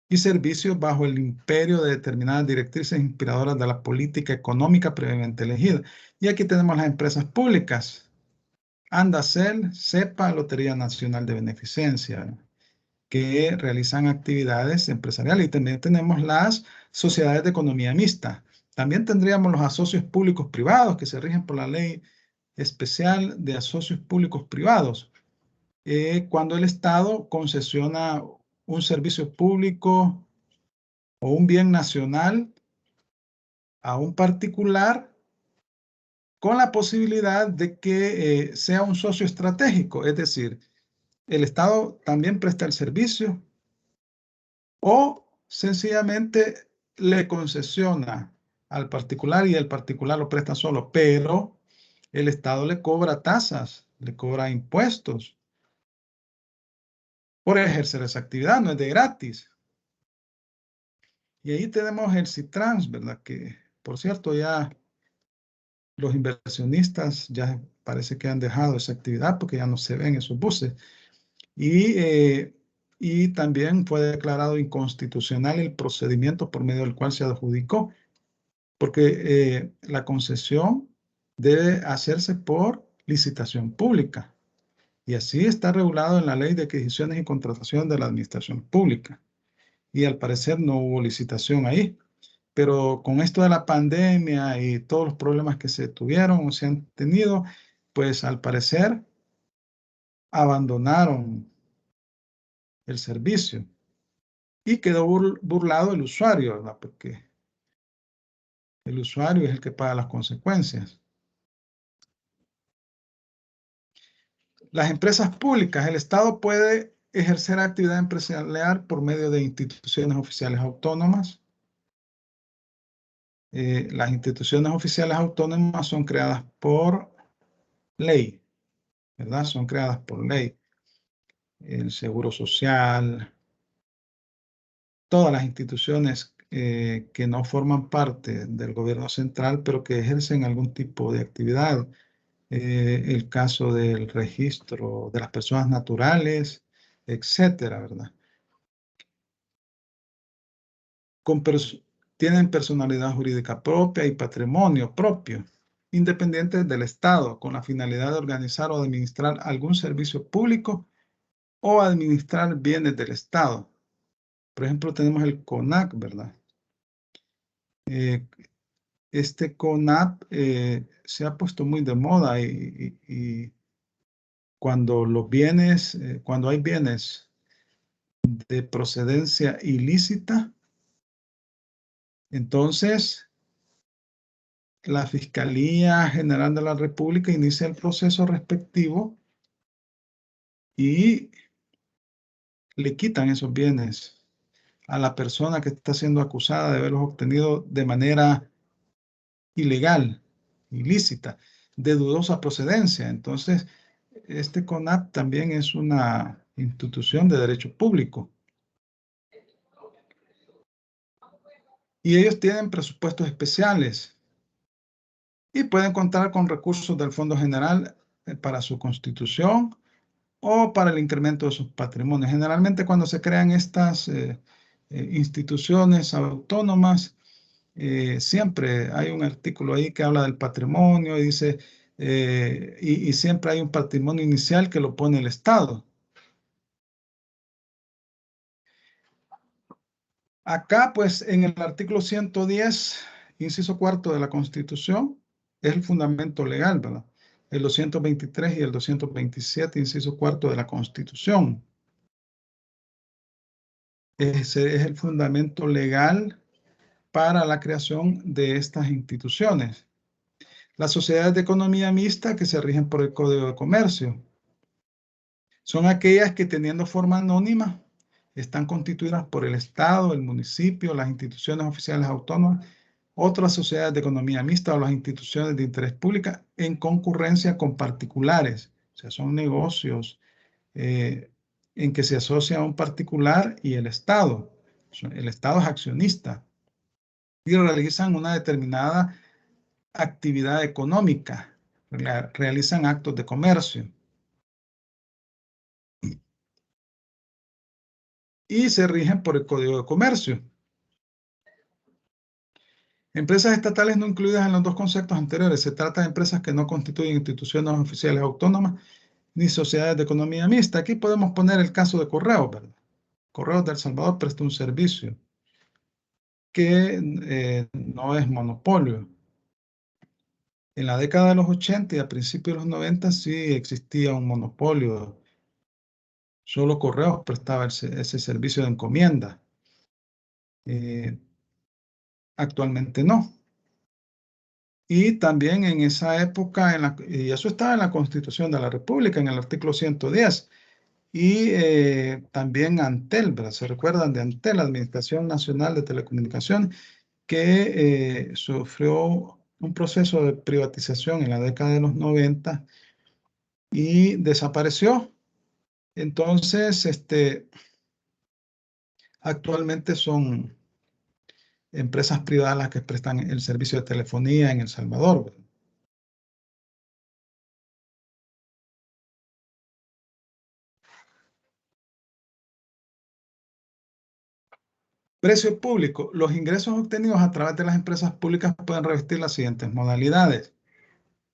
A: y servicios bajo el imperio de determinadas directrices inspiradoras de la política económica previamente elegida. Y aquí tenemos las empresas públicas. Andacel, CEPA, Lotería Nacional de Beneficencia, que realizan actividades empresariales. Y también tenemos las sociedades de economía mixta. También tendríamos los asocios públicos privados que se rigen por la ley especial de asocios públicos privados. Cuando el Estado concesiona un servicio público o un bien nacional a un particular con la posibilidad de que sea un socio estratégico, es decir, el Estado también presta el servicio o sencillamente le concesiona al particular y el particular lo presta solo, pero el Estado le cobra tasas, le cobra impuestos por ejercer esa actividad, no es de gratis. Y ahí tenemos el Citrans, ¿verdad? Que, por cierto, ya los inversionistas ya parece que han dejado esa actividad porque ya no se ven esos buses. Y también fue declarado inconstitucional el procedimiento por medio del cual se adjudicó, porque la concesión debe hacerse por licitación pública. Y así está regulado en la Ley de Adquisiciones y Contratación de la Administración Pública. Y al parecer no hubo licitación ahí. Pero con esto de la pandemia y todos los problemas que se tuvieron o se han tenido, pues al parecer abandonaron el servicio y quedó burlado el usuario, ¿verdad? Porque el usuario es el que paga las consecuencias. Las empresas públicas, el Estado puede ejercer actividad empresarial por medio de instituciones oficiales autónomas. Las instituciones oficiales autónomas son creadas por ley, ¿verdad? Son creadas por ley. El Seguro Social, todas las instituciones que no forman parte del gobierno central, pero que ejercen algún tipo de actividad. El caso del registro de las personas naturales, etcétera, ¿verdad? Tienen personalidad jurídica propia y patrimonio propio, independientes del Estado, con la finalidad de organizar o administrar algún servicio público o administrar bienes del Estado. Por ejemplo, tenemos el CONAC, ¿verdad? Este CONAC se ha puesto muy de moda y cuando cuando hay bienes de procedencia ilícita, entonces la Fiscalía General de la República inicia el proceso respectivo y le quitan esos bienes a la persona que está siendo acusada de haberlos obtenido de manera ilegal, ilícita, de dudosa procedencia. Entonces, este CONAP también es una institución de derecho público. Y ellos tienen presupuestos especiales y pueden contar con recursos del Fondo General para su constitución o para el incremento de sus patrimonios. Generalmente cuando se crean estas instituciones autónomas, siempre hay un artículo ahí que habla del patrimonio y dice, y siempre hay un patrimonio inicial que lo pone el Estado. Acá, pues, en el artículo 110, inciso cuarto de la Constitución, es el fundamento legal, ¿verdad? El 223 y el 227, inciso cuarto de la Constitución. Ese es el fundamento legal para la creación de estas instituciones. Las sociedades de economía mixta que se rigen por el Código de Comercio son aquellas que teniendo forma anónima están constituidas por el Estado, el municipio, las instituciones oficiales autónomas, otras sociedades de economía mixta o las instituciones de interés público en concurrencia con particulares. O sea, son negocios en que se asocia un particular y el Estado. El Estado es accionista y realizan una determinada actividad económica, realizan actos de comercio. y se rigen por el Código de Comercio. Empresas estatales no incluidas en los dos conceptos anteriores. Se trata de empresas que no constituyen instituciones oficiales autónomas ni sociedades de economía mixta. Aquí podemos poner el caso de Correos, ¿verdad? Correos de El Salvador presta un servicio que no es monopolio. En la década de los 80 y a principios de los 90 sí existía un monopolio. Solo Correos prestaba ese servicio de encomienda. Actualmente no. Y también en esa época, y eso estaba en la Constitución de la República, en el artículo 110. Y también Antel, ¿verdad? ¿Se recuerdan de Antel, la Administración Nacional de Telecomunicaciones, que sufrió un proceso de privatización en la década de los 90 y desapareció? Entonces, actualmente son empresas privadas las que prestan el servicio de telefonía en El Salvador, ¿verdad? Precio público. Los ingresos obtenidos a través de las empresas públicas pueden revestir las siguientes modalidades.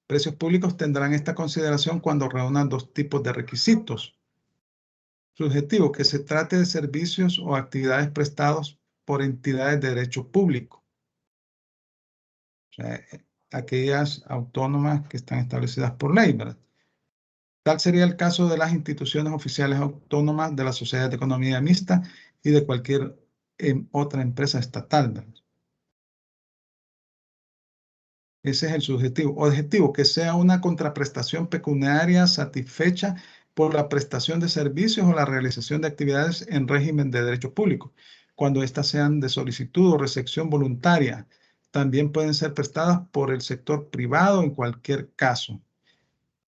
A: Precios públicos tendrán esta consideración cuando reúnan dos tipos de requisitos. Subjetivo, que se trate de servicios o actividades prestados por entidades de derecho público. O sea, aquellas autónomas que están establecidas por ley, ¿verdad? Tal sería el caso de las instituciones oficiales autónomas, de la sociedad de economía mixta y de cualquier otra empresa estatal, ¿verdad? Ese es el subjetivo. Objetivo, que sea una contraprestación pecuniaria satisfecha por la prestación de servicios o la realización de actividades en régimen de derecho público, cuando éstas sean de solicitud o recepción voluntaria. También pueden ser prestadas por el sector privado en cualquier caso.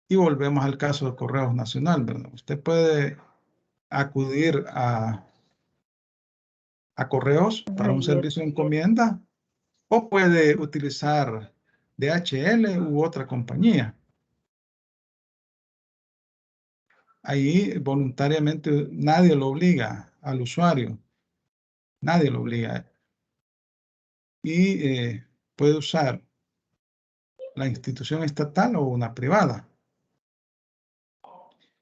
A: Y volvemos al caso de Correos Nacional, ¿verdad? Usted puede acudir a Correos para un servicio de encomienda o puede utilizar DHL u otra compañía. Ahí voluntariamente nadie lo obliga al usuario, nadie lo obliga. Y puede usar la institución estatal o una privada.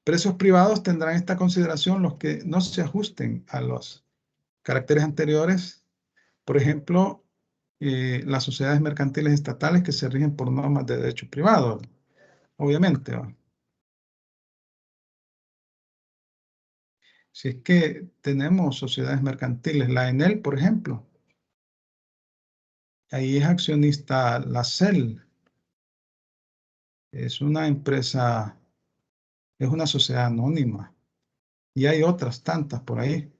A: Precios privados tendrán esta consideración los que no se ajusten a los caracteres anteriores. Por ejemplo, las sociedades mercantiles estatales que se rigen por normas de derecho privado, obviamente, ¿no? Si es que tenemos sociedades mercantiles, la Enel, por ejemplo, ahí es accionista la CEL, es una empresa, es una sociedad anónima y hay otras tantas por ahí.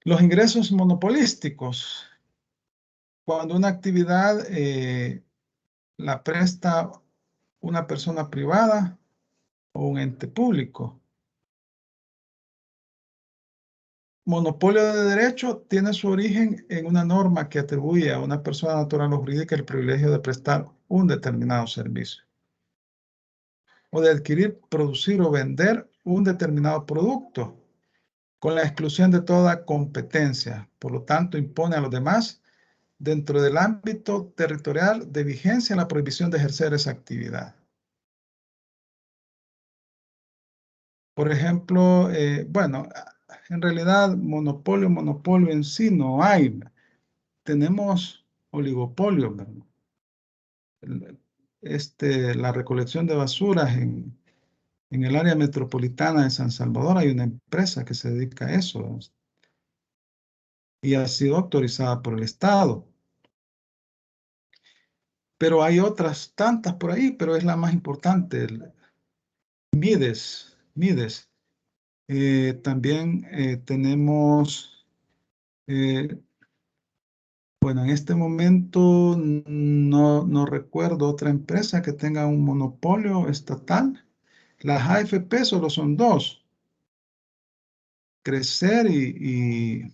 A: Los ingresos monopolísticos, cuando una actividad la presta una persona privada o un ente público. Monopolio de derecho tiene su origen en una norma que atribuye a una persona natural o jurídica el privilegio de prestar un determinado servicio o de adquirir, producir o vender un determinado producto con la exclusión de toda competencia. Por lo tanto, impone a los demás, dentro del ámbito territorial de vigencia, la prohibición de ejercer esa actividad. Por ejemplo, bueno, en realidad monopolio en sí no hay. Tenemos oligopolio, ¿verdad? La recolección de basuras en el área metropolitana de San Salvador hay una empresa que se dedica a eso, ¿verdad? Y ha sido autorizada por el Estado. Pero hay otras tantas por ahí, pero es la más importante, el Mides. También tenemos, bueno, en este momento no recuerdo otra empresa que tenga un monopolio estatal. Las AFP solo son dos, Crecer y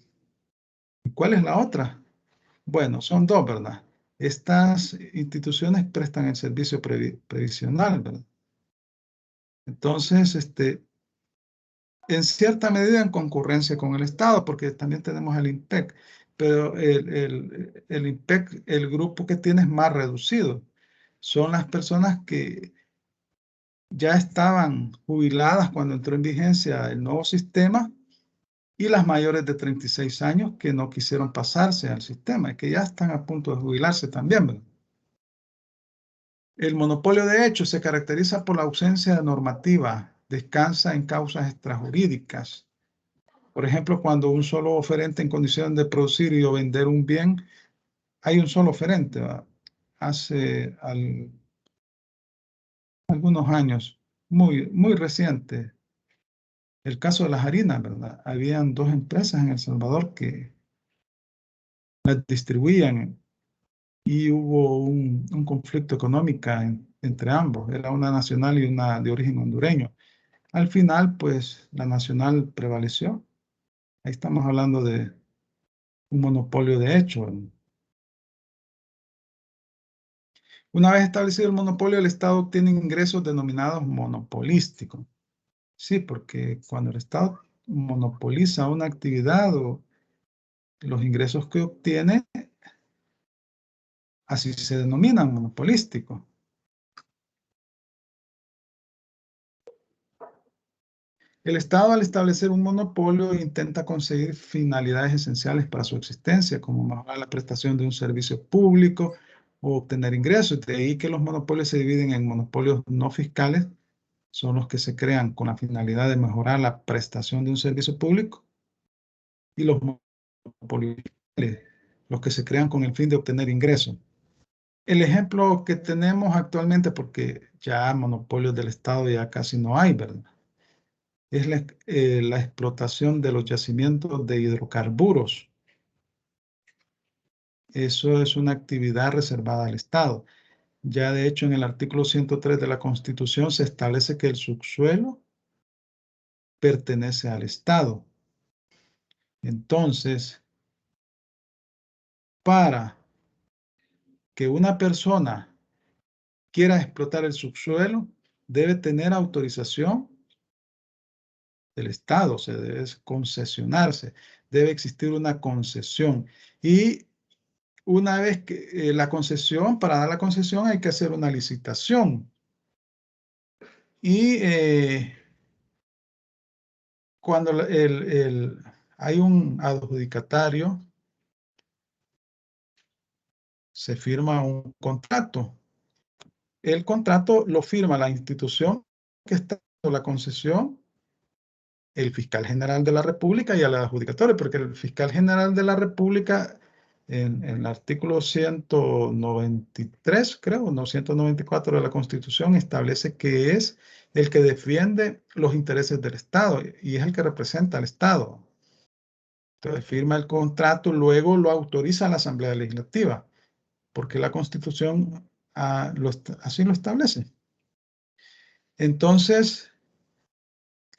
A: ¿cuál es la otra? Bueno, son dos, ¿verdad? Estas instituciones prestan el servicio previsional, ¿verdad? Entonces, en cierta medida en concurrencia con el Estado, porque también tenemos el INPEC, pero el INPEC, el grupo que tiene es más reducido. Son las personas que ya estaban jubiladas cuando entró en vigencia el nuevo sistema y las mayores de 36 años que no quisieron pasarse al sistema y que ya están a punto de jubilarse también, ¿verdad? El monopolio de hecho se caracteriza por la ausencia de normativa, descansa en causas extrajurídicas. Por ejemplo, cuando un solo oferente en condición de producir y o vender un bien, hay un solo oferente, ¿verdad? Hace algunos años, muy reciente, el caso de las harinas, ¿verdad? Habían dos empresas en El Salvador que las distribuían y hubo un conflicto económico entre ambos. Era una nacional y una de origen hondureño. Al final, pues, la nacional prevaleció. Ahí estamos hablando de un monopolio de hecho. Una vez establecido el monopolio, el Estado obtiene ingresos denominados monopolísticos. Sí, porque cuando el Estado monopoliza una actividad o los ingresos que obtiene, así se denominan monopolísticos. El Estado, al establecer un monopolio, intenta conseguir finalidades esenciales para su existencia, como mejorar la prestación de un servicio público o obtener ingresos. De ahí que los monopolios se dividen en monopolios no fiscales, son los que se crean con la finalidad de mejorar la prestación de un servicio público, y los monopolios fiscales, los que se crean con el fin de obtener ingresos. El ejemplo que tenemos actualmente, porque ya monopolios del Estado ya casi no hay, ¿verdad? Es la explotación de los yacimientos de hidrocarburos. Eso es una actividad reservada al Estado. Ya de hecho en el artículo 103 de la Constitución se establece que el subsuelo pertenece al Estado. Entonces, para que una persona quiera explotar el subsuelo, debe tener autorización del Estado, se debe concesionarse, debe existir una concesión. Y una vez que la concesión, para dar la concesión hay que hacer una licitación. Y cuando hay un adjudicatario, se firma un contrato. El contrato lo firma la institución que está dando la concesión, el fiscal general de la República y al adjudicatario, porque el fiscal general de la República, en el artículo 193, creo, no, 194 de la Constitución, establece que es el que defiende los intereses del Estado y es el que representa al Estado. Entonces firma el contrato, luego lo autoriza la Asamblea Legislativa, porque la Constitución así lo establece. Entonces,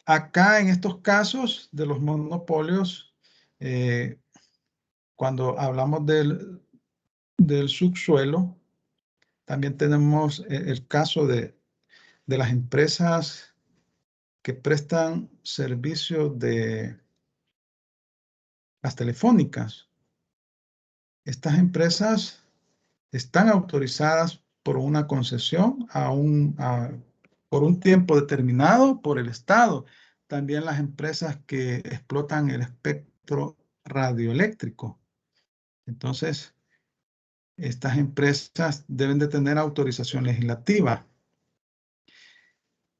A: acá en estos casos de los monopolios, cuando hablamos del subsuelo, también tenemos el caso de las empresas que prestan servicios de las telefónicas. Estas empresas están autorizadas por una concesión por un tiempo determinado por el Estado. También las empresas que explotan el espectro radioeléctrico. Entonces, estas empresas deben de tener autorización legislativa.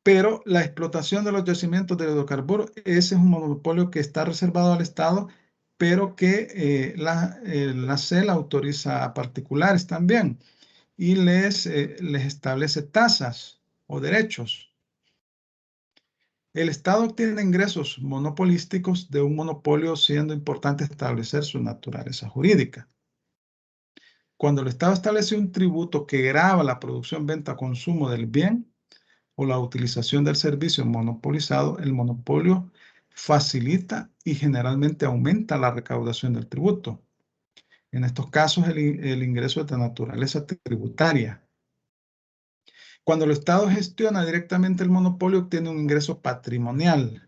A: Pero la explotación de los yacimientos de hidrocarburos, ese es un monopolio que está reservado al Estado, pero que la CEL autoriza a particulares también y les establece tasas o derechos. El Estado obtiene ingresos monopolísticos de un monopolio, siendo importante establecer su naturaleza jurídica. Cuando el Estado establece un tributo que grava la producción, venta, consumo del bien o la utilización del servicio monopolizado, el monopolio facilita y generalmente aumenta la recaudación del tributo. En estos casos, el ingreso es de naturaleza tributaria. Cuando el Estado gestiona directamente el monopolio, obtiene un ingreso patrimonial.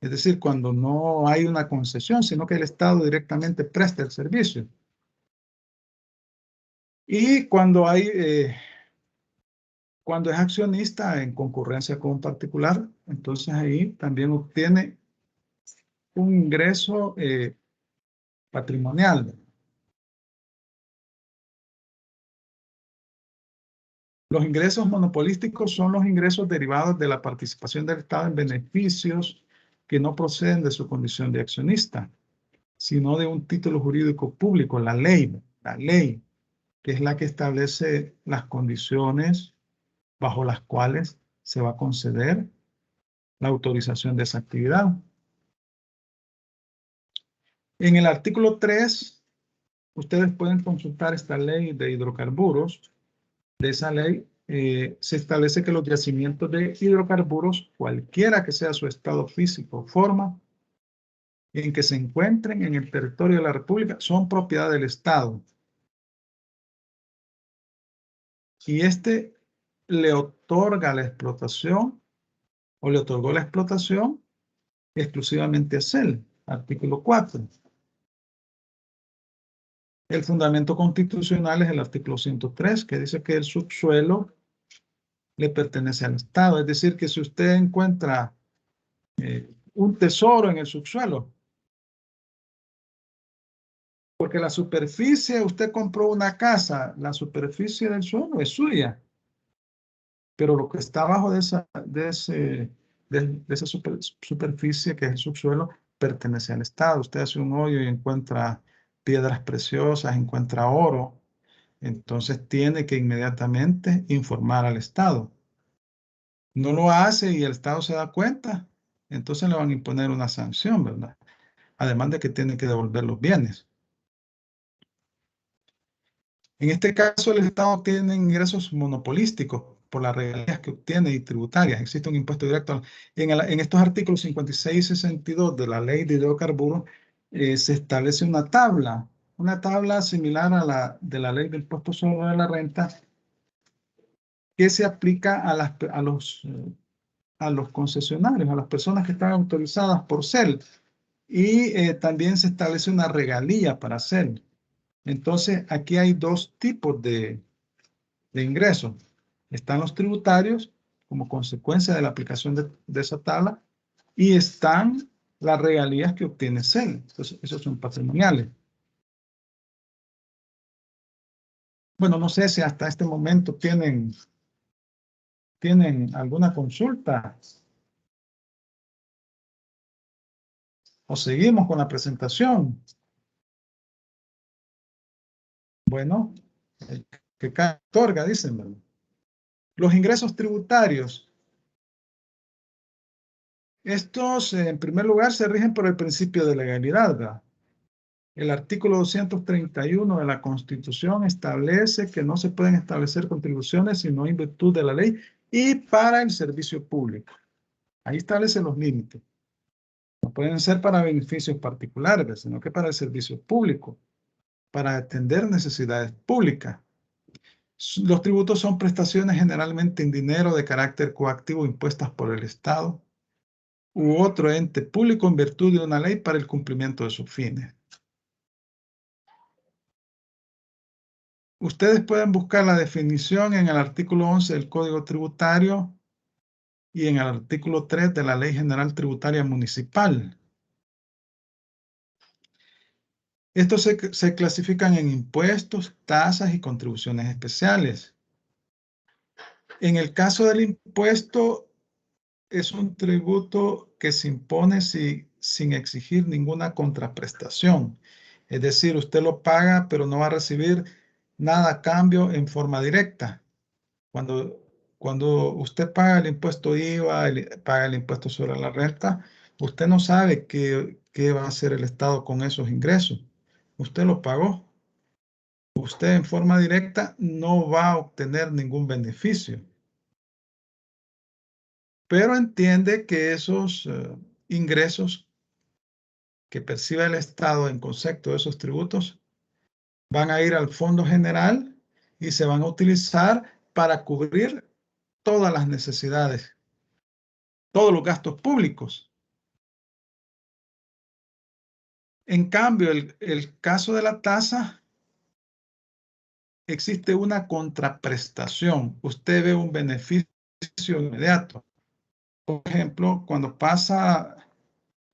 A: Es decir, cuando no hay una concesión, sino que el Estado directamente presta el servicio. Y cuando cuando es accionista en concurrencia con un particular, entonces ahí también obtiene un ingreso patrimonial. Los ingresos monopolísticos son los ingresos derivados de la participación del Estado en beneficios que no proceden de su condición de accionista, sino de un título jurídico público, la ley, que es la que establece las condiciones bajo las cuales se va a conceder la autorización de esa actividad. En el artículo 3, ustedes pueden consultar esta ley de hidrocarburos. De esa ley se establece que los yacimientos de hidrocarburos, cualquiera que sea su estado físico o forma, en que se encuentren en el territorio de la República, son propiedad del Estado. Y este le otorga la explotación o le otorgó la explotación exclusivamente a CEL, artículo 4. El fundamento constitucional es el artículo 103, que dice que el subsuelo le pertenece al Estado. Es decir, que si usted encuentra un tesoro en el subsuelo, porque la superficie, usted compró una casa, la superficie del suelo es suya, pero lo que está abajo de esa superficie, que es el subsuelo, pertenece al Estado. Usted hace un hoyo y encuentra piedras preciosas, encuentra oro, entonces tiene que inmediatamente informar al Estado. No lo hace y el Estado se da cuenta, entonces le van a imponer una sanción, ¿verdad? Además de que tiene que devolver los bienes. En este caso, el Estado tiene ingresos monopolísticos por las regalías que obtiene y tributarias. Existe un impuesto directo. En estos artículos 56 y 62 de la ley de hidrocarburos se establece una tabla similar a la de la ley del impuesto sobre la renta, que se aplica a los concesionarios, a las personas que están autorizadas por CEL. Y también se establece una regalía para CEL. Entonces, aquí hay dos tipos de ingresos. Están los tributarios como consecuencia de la aplicación de esa tabla y están las regalías que obtiene CEL. Entonces, esos son patrimoniales. Bueno, no sé si hasta este momento tienen alguna consulta o seguimos con la presentación. Bueno, que cada otorga, dicen, ¿verdad? Los ingresos tributarios. Estos, en primer lugar, se rigen por el principio de legalidad, ¿verdad? El artículo 231 de la Constitución establece que no se pueden establecer contribuciones sino en virtud de la ley y para el servicio público. Ahí establecen los límites. No pueden ser para beneficios particulares, sino que para el servicio público, para atender necesidades públicas. Los tributos son prestaciones generalmente en dinero de carácter coactivo impuestas por el Estado u otro ente público en virtud de una ley para el cumplimiento de sus fines. Ustedes pueden buscar la definición en el artículo 11 del Código Tributario y en el artículo 3 de la Ley General Tributaria Municipal. Estos se clasifican en impuestos, tasas y contribuciones especiales. En el caso del impuesto, es un tributo que se impone sin exigir ninguna contraprestación. Es decir, usted lo paga, pero no va a recibir nada a cambio en forma directa. Cuando usted paga el impuesto IVA, paga el impuesto sobre la renta, usted no sabe qué va a hacer el Estado con esos ingresos. Usted lo pagó. Usted en forma directa no va a obtener ningún beneficio. Pero entiende que esos ingresos que percibe el Estado en concepto de esos tributos van a ir al Fondo General y se van a utilizar para cubrir todas las necesidades, todos los gastos públicos. En cambio, el caso de la tasa, existe una contraprestación. Usted ve un beneficio inmediato. Por ejemplo, cuando pasa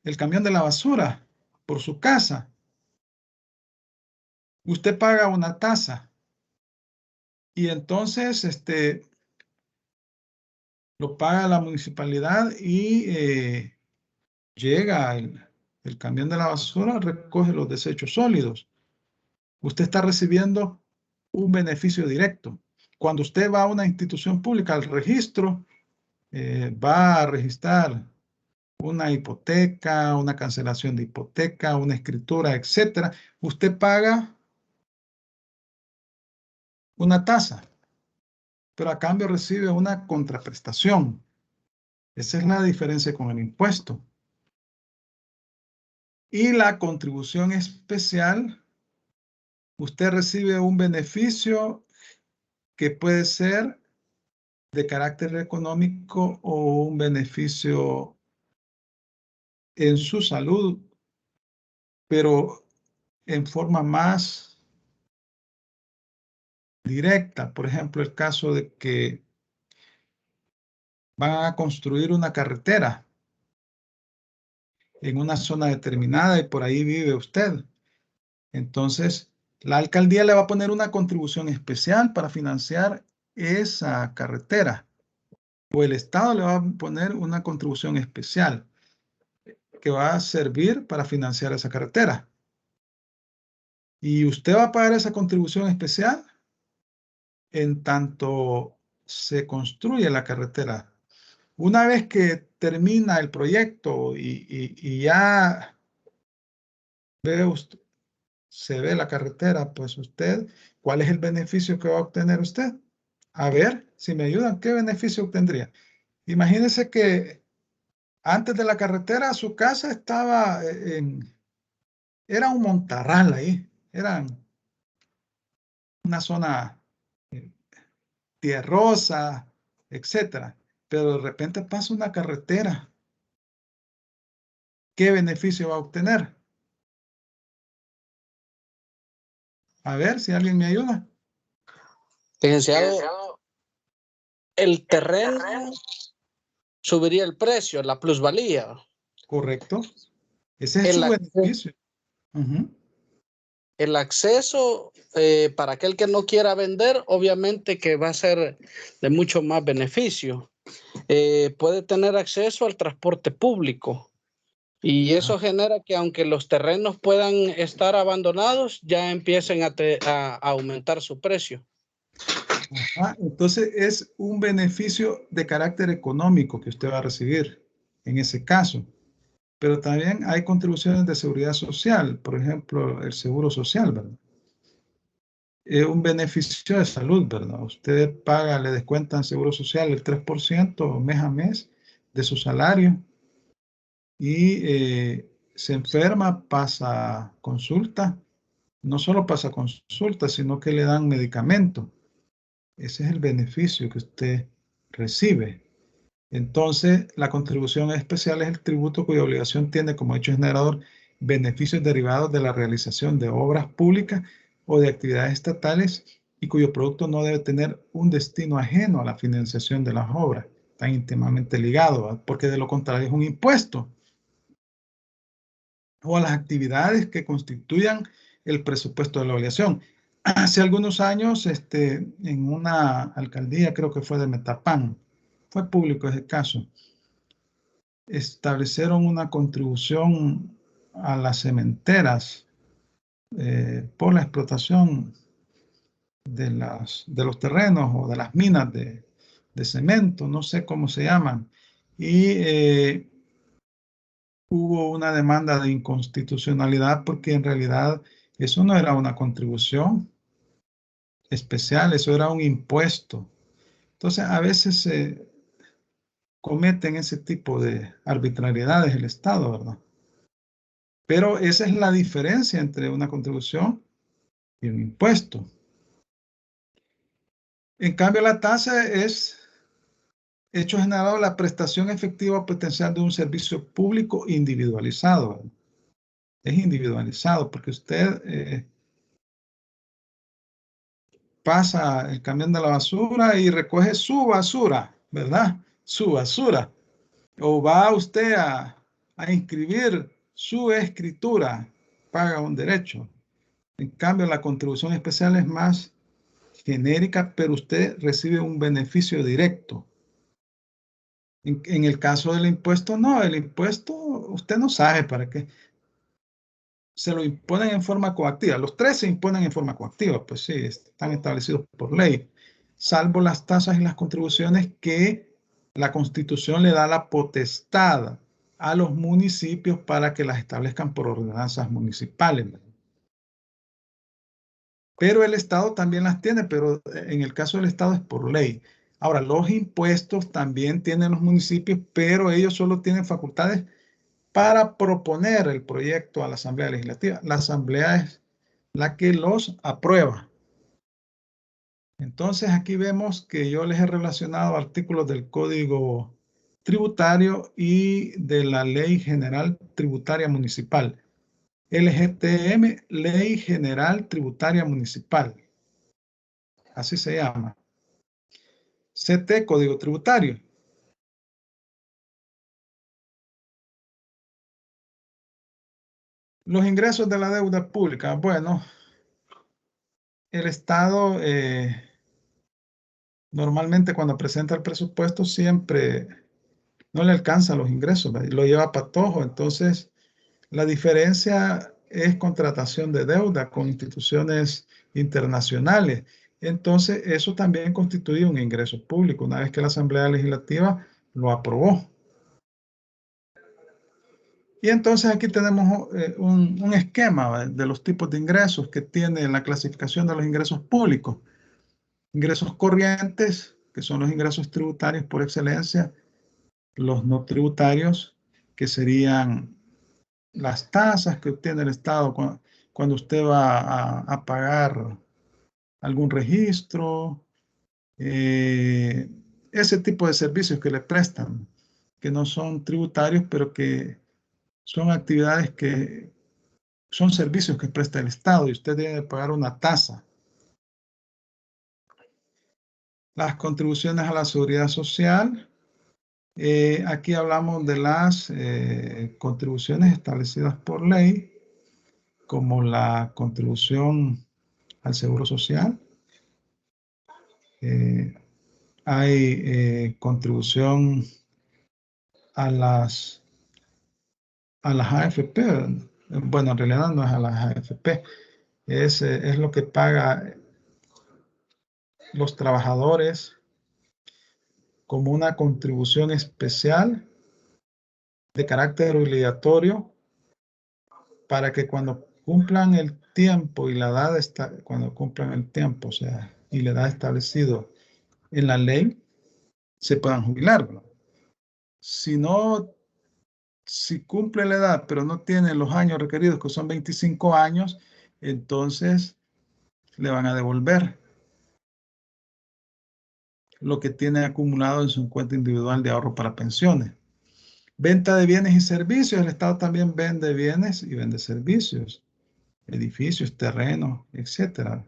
A: el camión de la basura por su casa, usted paga una tasa y entonces lo paga la municipalidad y llega el camión de la basura, recoge los desechos sólidos. Usted está recibiendo un beneficio directo. Cuando usted va a una institución pública, al registro, va a registrar una hipoteca, una cancelación de hipoteca, una escritura, etcétera. Usted paga una tasa, pero a cambio recibe una contraprestación. Esa es la diferencia con el impuesto. Y la contribución especial, usted recibe un beneficio que puede ser de carácter económico o un beneficio en su salud, pero en forma más directa. Por ejemplo, el caso de que van a construir una carretera en una zona determinada y por ahí vive usted. Entonces, la alcaldía le va a poner una contribución especial para financiar esa carretera. O el Estado le va a poner una contribución especial que va a servir para financiar esa carretera. Y usted va a pagar esa contribución especial en tanto se construye la carretera. Una vez que termina el proyecto y ya ve usted, se ve la carretera, pues usted, ¿cuál es el beneficio que va a obtener usted? A ver, si me ayudan, ¿qué beneficio obtendría? Imagínese que antes de la carretera su casa estaba era un montarral ahí, era una zona eh, tierrosa, etcétera. Pero de repente pasa una carretera. ¿Qué beneficio va a obtener? A ver si alguien me ayuda.
D: Licenciado, el terreno subiría el precio, la plusvalía.
A: Correcto. Ese es su beneficio.
D: El acceso para aquel que no quiera vender, obviamente que va a ser de mucho más beneficio. Puede tener acceso al transporte público y eso genera que aunque los terrenos puedan estar abandonados, ya empiecen a aumentar su precio.
A: Entonces es un beneficio de carácter económico que usted va a recibir en ese caso. Pero también hay contribuciones de seguridad social, por ejemplo, el seguro social, ¿verdad? Un beneficio de salud, ¿verdad? Usted paga, le descuentan seguro social el 3% mes a mes de su salario y se enferma, pasa consulta. No solo pasa consulta, sino que le dan medicamento. Ese es el beneficio que usted recibe. Entonces, la contribución especial es el tributo cuya obligación tiene como hecho generador beneficios derivados de la realización de obras públicas o de actividades estatales y cuyo producto no debe tener un destino ajeno a la financiación de las obras. Está íntimamente ligado, ¿verdad? Porque de lo contrario es un impuesto. O a las actividades que constituyan el presupuesto de la obligación. Hace algunos años, en una alcaldía, creo que fue de Metapán, fue público ese caso, establecieron una contribución a las cementeras por la explotación de los terrenos o de las minas de cemento, no sé cómo se llaman, y hubo una demanda de inconstitucionalidad porque en realidad eso no era una contribución especial, eso era un impuesto. Entonces, a veces se cometen ese tipo de arbitrariedades el Estado, ¿verdad? Pero esa es la diferencia entre una contribución y un impuesto. En cambio, la tasa es hecho generado la prestación efectiva o potencial de un servicio público individualizado, ¿verdad? es individualizado, porque usted pasa el camión de la basura y recoge su basura, ¿verdad? Su basura. O va usted a inscribir su escritura, paga un derecho. En cambio, la contribución especial es más genérica, pero usted recibe un beneficio directo. En el caso del impuesto, no, el impuesto usted no sabe para qué. Se lo imponen en forma coactiva. Los tres se imponen en forma coactiva, pues sí, están establecidos por ley, salvo las tasas y las contribuciones que la Constitución le da la potestad a los municipios para que las establezcan por ordenanzas municipales. Pero el Estado también las tiene, pero en el caso del Estado es por ley. Ahora, los impuestos también tienen los municipios, pero ellos solo tienen facultades para proponer el proyecto a la Asamblea Legislativa. La Asamblea es la que los aprueba. Entonces, aquí vemos que yo les he relacionado artículos del Código Tributario y de la Ley General Tributaria Municipal. LGTM, Ley General Tributaria Municipal. Así se llama. CT, Código Tributario. Los ingresos de la deuda pública. Bueno, el Estado normalmente cuando presenta el presupuesto siempre no le alcanza los ingresos, ¿verdad? Y lo lleva patojo. Entonces, la diferencia es contratación de deuda con instituciones internacionales. Entonces, eso también constituye un ingreso público, una vez que la Asamblea Legislativa lo aprobó. Y entonces aquí tenemos un esquema de los tipos de ingresos que tiene la clasificación de los ingresos públicos. Ingresos corrientes, que son los ingresos tributarios por excelencia, los no tributarios, que serían las tasas que obtiene el Estado cuando usted va a pagar algún registro, ese tipo de servicios que le prestan, que no son tributarios, pero que son actividades que son servicios que presta el Estado y usted debe pagar una tasa. Las contribuciones a la seguridad social. Aquí hablamos de las contribuciones establecidas por ley, como la contribución al seguro social. Hay contribución a las AFP. Bueno, en realidad no es a las AFP. Es lo que paga los trabajadores como una contribución especial de carácter obligatorio para que cuando cumplan el tiempo y la edad cuando cumplan el tiempo, o sea, y la edad establecido en la ley, se puedan jubilar, ¿no? Si no, si cumple la edad, pero no tiene los años requeridos, que son 25 años, entonces le van a devolver lo que tiene acumulado en su cuenta individual de ahorro para pensiones. Venta de bienes y servicios. El Estado también vende bienes y vende servicios, edificios, terrenos, etc.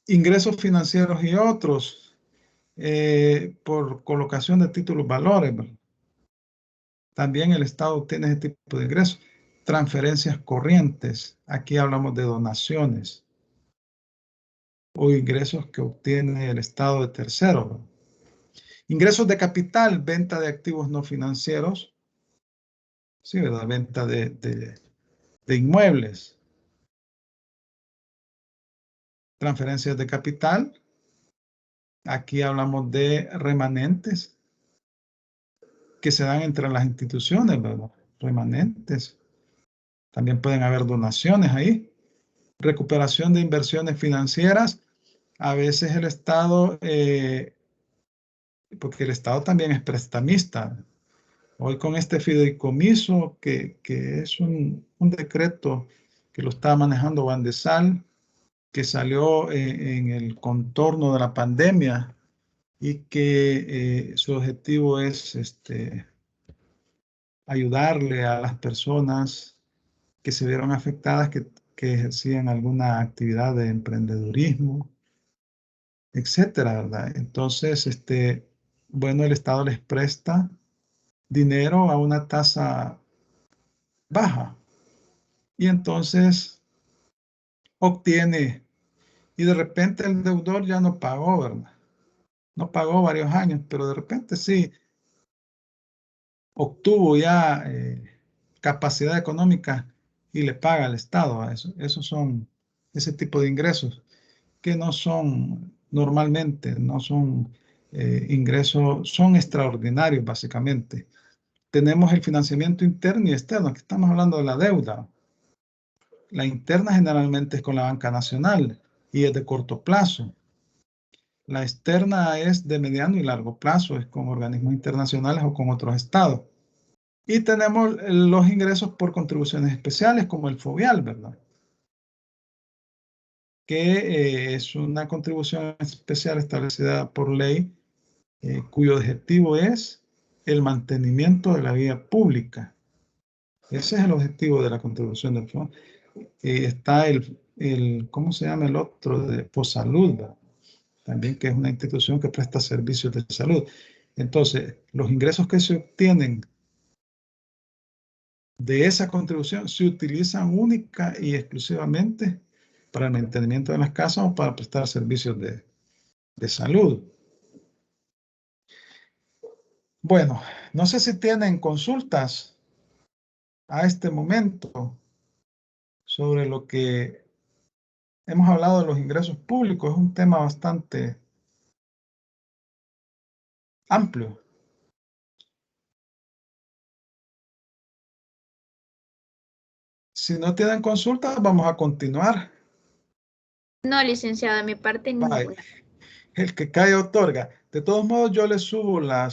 A: Ingresos financieros y otros por colocación de títulos valores, ¿verdad? También el Estado obtiene ese tipo de ingresos. Transferencias corrientes. Aquí hablamos de donaciones o ingresos que obtiene el Estado de terceros, ¿verdad? Ingresos de capital, venta de activos no financieros. Sí, ¿verdad? Venta de inmuebles. Transferencias de capital. Aquí hablamos de remanentes que se dan entre las instituciones, ¿verdad? Remanentes. También pueden haber donaciones ahí. Recuperación de inversiones financieras. A veces el Estado, porque el Estado también es prestamista. Hoy con este fideicomiso, que es un decreto que lo está manejando Bandesal, que salió en el contorno de la pandemia y que su objetivo es ayudarle a las personas que se vieron afectadas, que ejercían alguna actividad de emprendedurismo, etcétera, ¿verdad? Entonces, bueno, el Estado les presta dinero a una tasa baja y entonces obtiene, y de repente el deudor ya no pagó, ¿verdad? No pagó varios años, pero de repente sí obtuvo ya capacidad económica y le paga al Estado a eso. Esos son ese tipo de ingresos que no son normalmente, no son ingresos, son extraordinarios básicamente. Tenemos el financiamiento interno y externo, aquí estamos hablando de la deuda. La interna generalmente es con la banca nacional y es de corto plazo. La externa es de mediano y largo plazo, es con organismos internacionales o con otros estados. Y tenemos los ingresos por contribuciones especiales, como el FOVIAL, ¿verdad? Que es una contribución especial establecida por ley, cuyo objetivo es el mantenimiento de la vía pública. Ese es el objetivo de la contribución del fondo. Está ¿cómo se llama el otro? De Fosalud, ¿verdad? También, que es una institución que presta servicios de salud. Entonces, los ingresos que se obtienen de esa contribución se utilizan única y exclusivamente para el mantenimiento de las casas o para prestar servicios de salud. Bueno, no sé si tienen consultas a este momento sobre lo que hemos hablado de los ingresos públicos. Es un tema bastante amplio. Si no tienen consultas, vamos a continuar.
B: No, licenciado, de mi parte ninguna.
A: El que cae otorga. De todos modos, yo les subo la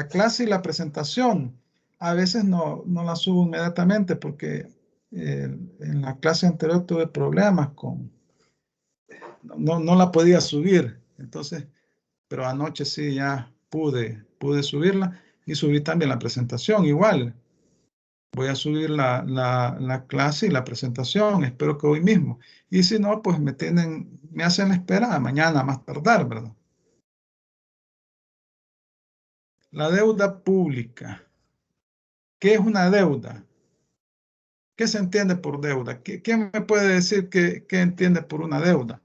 A: clase y la presentación. A veces no la subo inmediatamente porque en la clase anterior tuve problemas no la podía subir. Entonces, pero anoche sí ya pude subirla y subí también la presentación. Igual, voy a subir la clase y la presentación. Espero que hoy mismo. Y si no, pues me hacen la espera mañana más tardar, ¿verdad? La deuda pública. ¿Qué es una deuda? ¿Qué se entiende por deuda? ¿Quién me puede decir qué entiende por una deuda?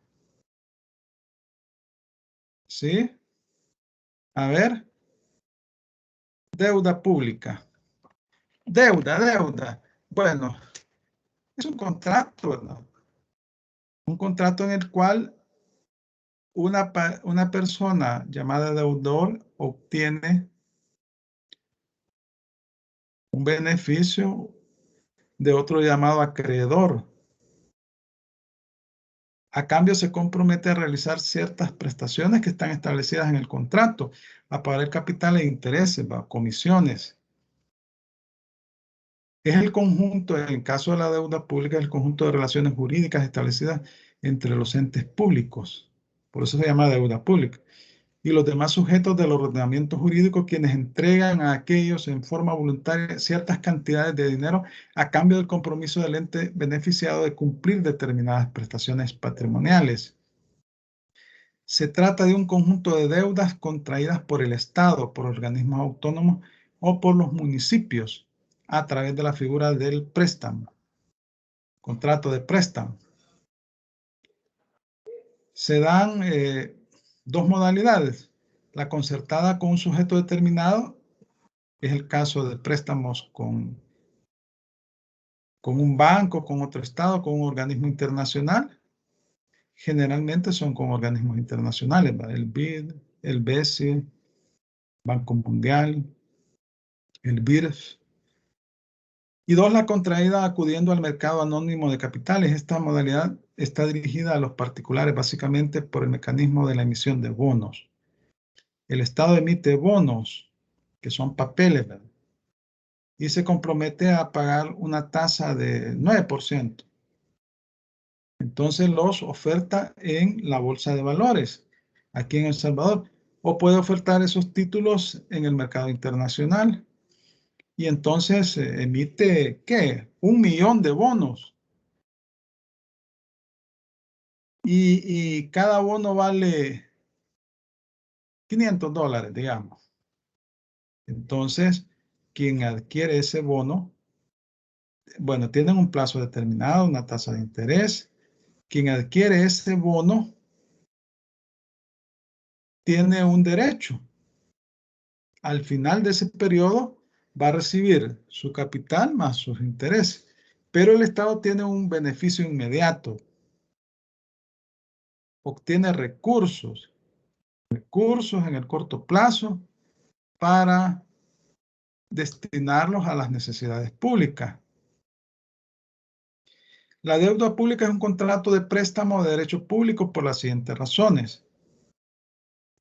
A: ¿Sí? A ver. Deuda pública. Deuda. Bueno, es un contrato, ¿verdad? Un contrato en el cual una persona llamada deudor obtiene un beneficio de otro llamado acreedor. A cambio, se compromete a realizar ciertas prestaciones que están establecidas en el contrato, a pagar el capital e intereses, comisiones. Es el conjunto, en el caso de la deuda pública, el conjunto de relaciones jurídicas establecidas entre los entes públicos. Por eso se llama deuda pública. Y los demás sujetos del ordenamiento jurídico, quienes entregan a aquellos en forma voluntaria ciertas cantidades de dinero a cambio del compromiso del ente beneficiado de cumplir determinadas prestaciones patrimoniales. Se trata de un conjunto de deudas contraídas por el Estado, por organismos autónomos o por los municipios a través de la figura del préstamo, contrato de préstamo. Se dan dos modalidades. La concertada con un sujeto determinado, es el caso de préstamos con un banco, con otro estado, con un organismo internacional. Generalmente son con organismos internacionales, ¿verdad? El BID, el BESI, Banco Mundial, el BIRF. Y dos, la contraída acudiendo al mercado anónimo de capitales. Esta modalidad está dirigida a los particulares básicamente por el mecanismo de la emisión de bonos. El Estado emite bonos, que son papeles, ¿verdad? Y se compromete a pagar una tasa de 9%. Entonces los oferta en la bolsa de valores, aquí en El Salvador, o puede ofertar esos títulos en el mercado internacional. y entonces emite, ¿qué? 1 millón de bonos. Y cada bono vale $500, digamos. Entonces, quien adquiere ese bono, bueno, tienen un plazo determinado, una tasa de interés. Quien adquiere ese bono tiene un derecho. Al final de ese periodo va a recibir su capital más sus intereses, pero el Estado tiene un beneficio inmediato. Obtiene recursos en el corto plazo para destinarlos a las necesidades públicas. La deuda pública es un contrato de préstamo de derecho público por las siguientes razones.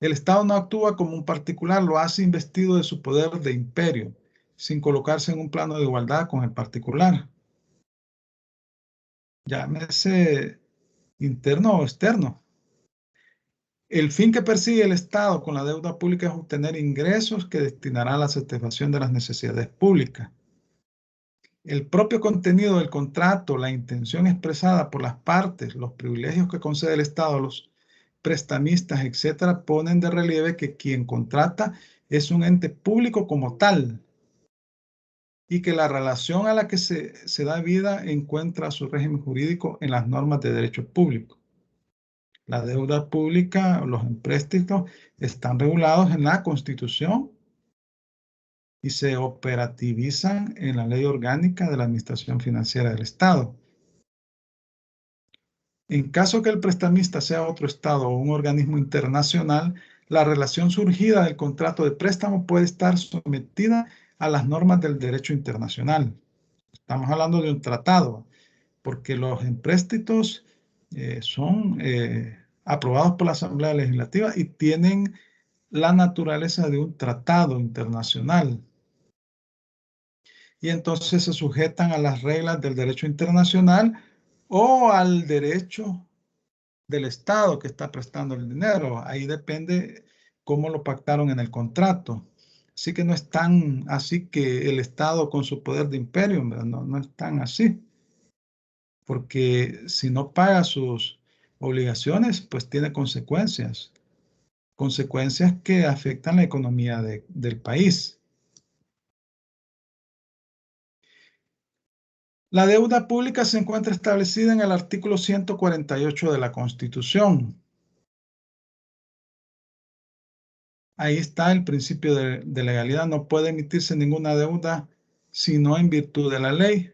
A: El Estado no actúa como un particular, lo hace investido de su poder de imperio, sin colocarse en un plano de igualdad con el particular. Llámese interno o externo. El fin que persigue el Estado con la deuda pública es obtener ingresos que destinará a la satisfacción de las necesidades públicas. El propio contenido del contrato, la intención expresada por las partes, los privilegios que concede el Estado a los prestamistas, etcétera, ponen de relieve que quien contrata es un ente público como tal y que la relación a la que se da vida encuentra su régimen jurídico en las normas de derecho público. La deuda pública, los empréstitos, están regulados en la Constitución y se operativizan en la Ley Orgánica de la Administración Financiera del Estado. En caso que el prestamista sea otro Estado o un organismo internacional, la relación surgida del contrato de préstamo puede estar sometida a las normas del derecho internacional. Estamos hablando de un tratado, porque los empréstitos son aprobados por la Asamblea Legislativa y tienen la naturaleza de un tratado internacional. Y entonces se sujetan a las reglas del derecho internacional o al derecho del Estado que está prestando el dinero. Ahí depende cómo lo pactaron en el contrato. Así que no es tan así que el Estado con su poder de imperio, no es tan así. Porque si no paga sus obligaciones, pues tiene consecuencias. Consecuencias que afectan la economía del país. La deuda pública se encuentra establecida en el artículo 148 de la Constitución. Ahí está el principio de legalidad. No puede emitirse ninguna deuda sino en virtud de la ley.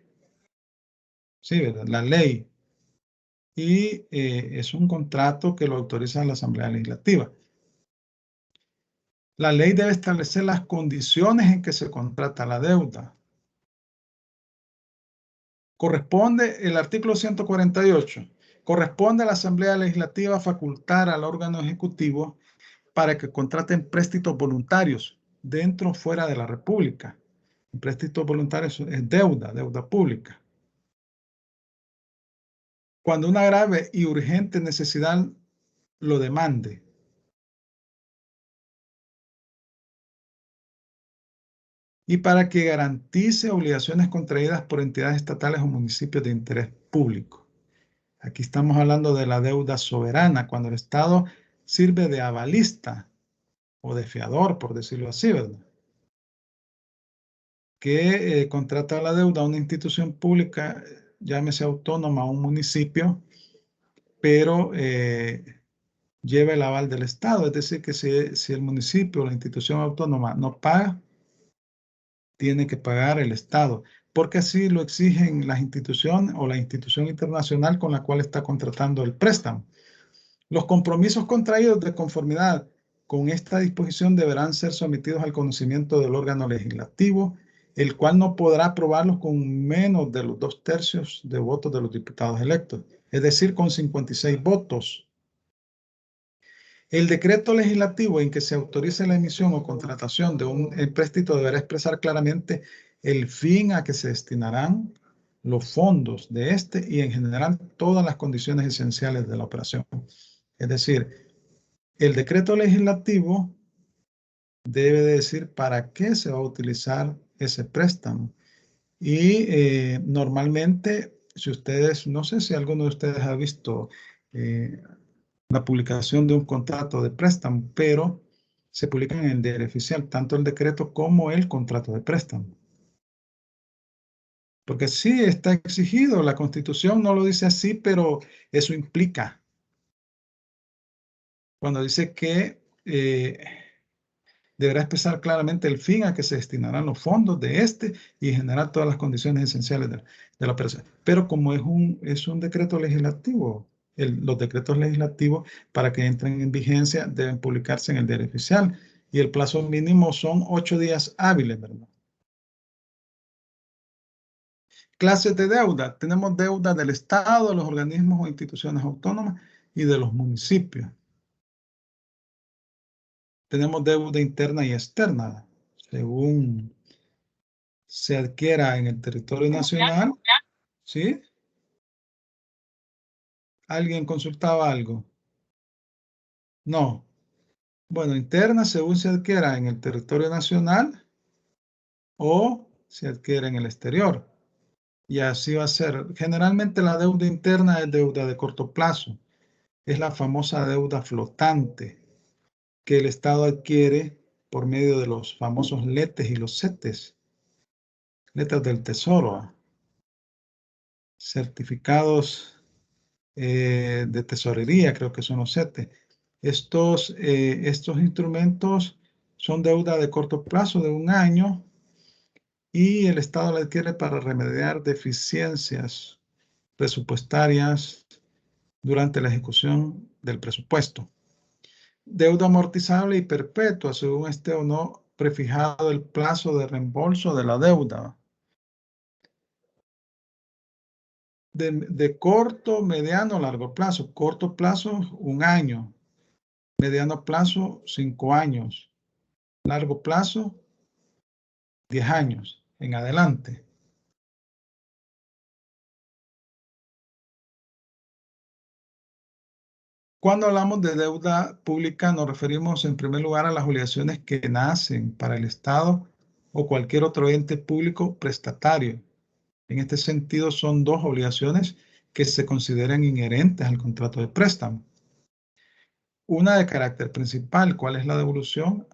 A: Sí, ¿verdad? La ley. Y es un contrato que lo autoriza la Asamblea Legislativa. La ley debe establecer las condiciones en que se contrata la deuda. Corresponde, el artículo 148, corresponde a la Asamblea Legislativa facultar al órgano ejecutivo para que contraten préstitos voluntarios dentro o fuera de la República. Préstitos voluntarios es deuda pública. Cuando una grave y urgente necesidad lo demande. Y para que garantice obligaciones contraídas por entidades estatales o municipios de interés público. Aquí estamos hablando de la deuda soberana, cuando el Estado sirve de avalista o de fiador, por decirlo así, ¿verdad? Que contrata la deuda a una institución pública, llámese autónoma o un municipio, pero lleva el aval del Estado. Es decir, que si el municipio o la institución autónoma no paga, tiene que pagar el Estado, porque así lo exigen las instituciones o la institución internacional con la cual está contratando el préstamo. Los compromisos contraídos de conformidad con esta disposición deberán ser sometidos al conocimiento del órgano legislativo, el cual no podrá aprobarlos con menos de los 2/3 de votos de los diputados electos, es decir, con 56 votos. El decreto legislativo en que se autorice la emisión o contratación de un empréstito deberá expresar claramente el fin a que se destinarán los fondos de este y en general todas las condiciones esenciales de la operación. Es decir, el decreto legislativo debe decir para qué se va a utilizar ese préstamo. Y normalmente, si ustedes, no sé si alguno de ustedes ha visto la publicación de un contrato de préstamo, pero se publican en el diario oficial, tanto el decreto como el contrato de préstamo. Porque sí está exigido, la Constitución no lo dice así, pero eso implica. Cuando dice que deberá expresar claramente el fin a que se destinarán los fondos de este y generar todas las condiciones esenciales de la operación. Pero como es un decreto legislativo, los decretos legislativos para que entren en vigencia deben publicarse en el diario oficial y el plazo mínimo son 8 días hábiles, ¿verdad? Clases de deuda. Tenemos deuda del Estado, de los organismos o instituciones autónomas y de los municipios. Tenemos deuda interna y externa, según se adquiera en el territorio nacional. ¿Sí? ¿Alguien consultaba algo? No. Bueno, interna según se adquiera en el territorio nacional o se adquiere en el exterior. Y así va a ser. Generalmente la deuda interna es deuda de corto plazo. Es la famosa deuda flotante que el Estado adquiere por medio de los famosos letes y los CETES, letras del Tesoro, certificados de tesorería, creo que son los CETES. Estos instrumentos son deuda de corto plazo, de un año, y el Estado la adquiere para remediar deficiencias presupuestarias durante la ejecución del presupuesto. Deuda amortizable y perpetua, según esté o no prefijado el plazo de reembolso de la deuda. De corto, mediano, largo plazo. Corto plazo, 1 año. Mediano plazo, 5 años. Largo plazo, 10 años en adelante. Cuando hablamos de deuda pública, nos referimos en primer lugar a las obligaciones que nacen para el Estado o cualquier otro ente público prestatario. En este sentido, son 2 obligaciones que se consideran inherentes al contrato de préstamo. Una de carácter principal, ¿cuál es la devolución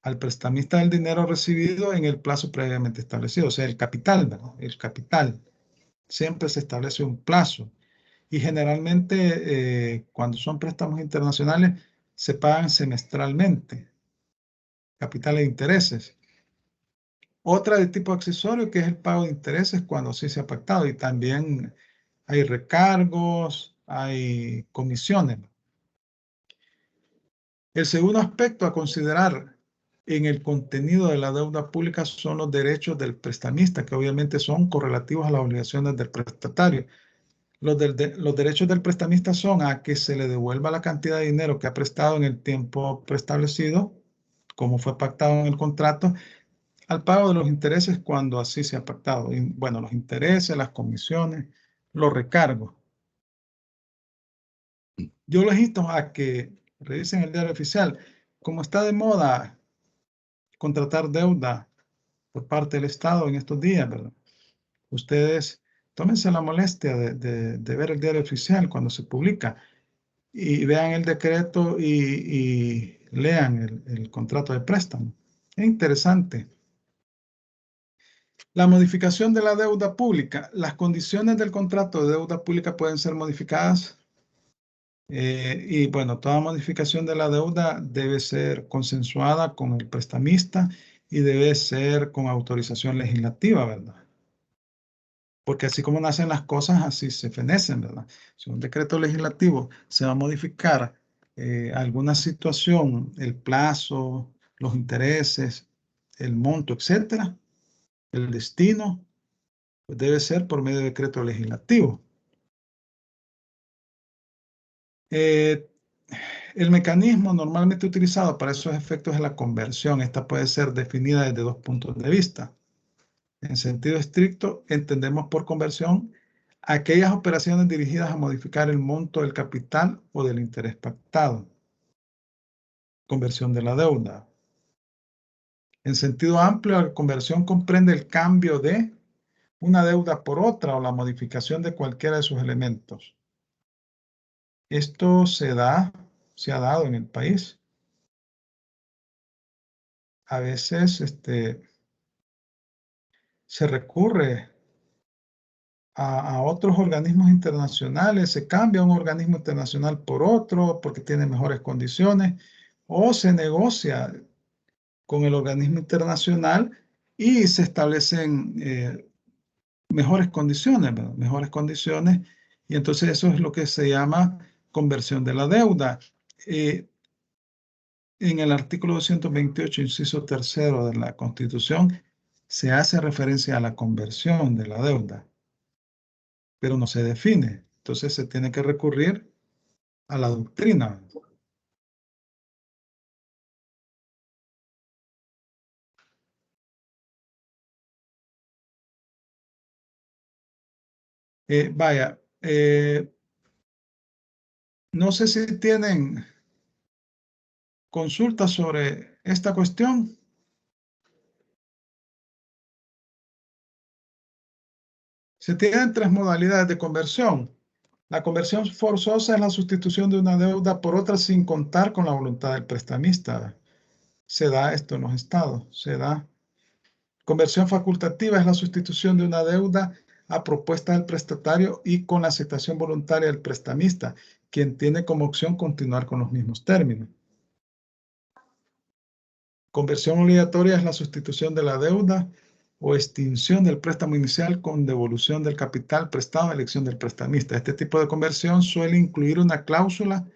A: al prestamista del dinero recibido en el plazo previamente establecido? O sea, el capital, ¿verdad? El capital. Siempre se establece un plazo. Y generalmente, cuando son préstamos internacionales, se pagan semestralmente, capital e intereses. Otra de tipo accesorio, que es el pago de intereses cuando sí se ha pactado. Y también hay recargos, hay comisiones. El segundo aspecto a considerar en el contenido de la deuda pública son los derechos del prestamista, que obviamente son correlativos a las obligaciones del prestatario. Los derechos del prestamista son a que se le devuelva la cantidad de dinero que ha prestado en el tiempo preestablecido, como fue pactado en el contrato, al pago de los intereses cuando así se ha pactado. Y, bueno, los intereses, las comisiones, los recargos. Yo les insto a que revisen el diario oficial. Como está de moda contratar deuda por parte del Estado en estos días, ¿verdad? Ustedes tómense la molestia de ver el diario oficial cuando se publica y vean el decreto y lean el contrato de préstamo. Es interesante. La modificación de la deuda pública. Las condiciones del contrato de deuda pública pueden ser modificadas y bueno, toda modificación de la deuda debe ser consensuada con el prestamista y debe ser con autorización legislativa, ¿verdad? Porque así como nacen las cosas, así se fenecen, ¿verdad? Si un decreto legislativo se va a modificar alguna situación, el plazo, los intereses, el monto, etcétera, el destino, pues debe ser por medio de decreto legislativo. El mecanismo normalmente utilizado para esos efectos es la conversión. Esta puede ser definida desde 2 puntos de vista. En sentido estricto, entendemos por conversión aquellas operaciones dirigidas a modificar el monto del capital o del interés pactado. Conversión de la deuda. En sentido amplio, la conversión comprende el cambio de una deuda por otra o la modificación de cualquiera de sus elementos. Esto se ha dado en el país. A veces se recurre a otros organismos internacionales, se cambia un organismo internacional por otro porque tiene mejores condiciones, o se negocia con el organismo internacional y se establecen mejores condiciones, ¿verdad? Mejores condiciones, y entonces eso es lo que se llama conversión de la deuda. En el artículo 228, inciso tercero de la Constitución, se hace referencia a la conversión de la deuda, pero no se define. Entonces se tiene que recurrir a la doctrina. Vaya, no sé si tienen consultas sobre esta cuestión. Se tienen tres modalidades de conversión. La conversión forzosa es la sustitución de una deuda por otra sin contar con la voluntad del prestamista. Se da esto en los estados, se da. Conversión facultativa es la sustitución de una deuda a propuesta del prestatario y con la aceptación voluntaria del prestamista, quien tiene como opción continuar con los mismos términos. Conversión obligatoria es la sustitución de la deuda o extinción del préstamo inicial con devolución del capital prestado a elección del prestamista. Este tipo de conversión suele incluir una cláusula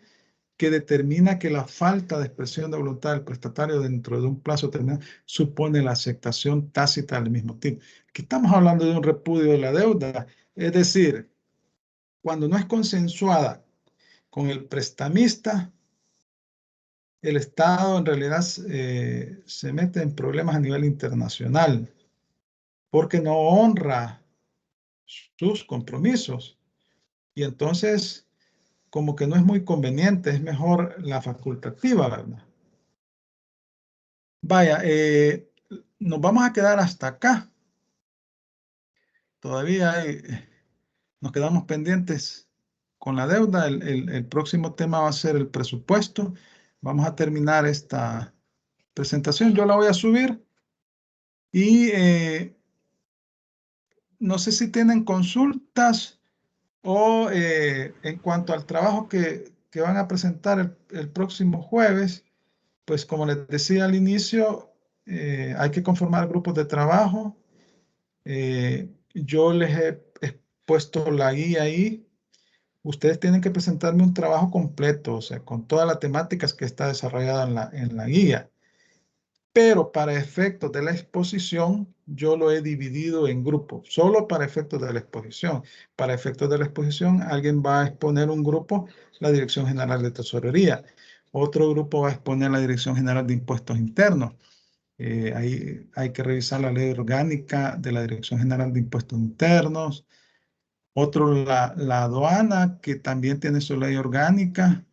A: que determina que la falta de expresión de voluntad del prestatario dentro de un plazo determinado supone la aceptación tácita del mismo tipo. Aquí estamos hablando de un repudio de la deuda, es decir, cuando no es consensuada con el prestamista, el Estado en realidad se mete en problemas a nivel internacional porque no honra sus compromisos. Y entonces, como que no es muy conveniente, es mejor la facultativa, ¿verdad? Vaya, nos vamos a quedar hasta acá. Todavía nos quedamos pendientes con la deuda. El próximo tema va a ser el presupuesto. Vamos a terminar esta presentación. Yo la voy a subir y no sé si tienen consultas o en cuanto al trabajo que van a presentar el próximo jueves, pues como les decía al inicio, hay que conformar grupos de trabajo. Yo les he puesto la guía ahí. Ustedes tienen que presentarme un trabajo completo, o sea, con todas las temáticas que está desarrollada en la guía. Pero para efectos de la exposición, yo lo he dividido en grupos, solo para efectos de la exposición. Para efectos de la exposición, alguien va a exponer un grupo, la Dirección General de Tesorería. Otro grupo va a exponer la Dirección General de Impuestos Internos. Ahí hay que revisar la ley orgánica de la Dirección General de Impuestos Internos. Otro, la aduana, que también tiene su ley orgánica.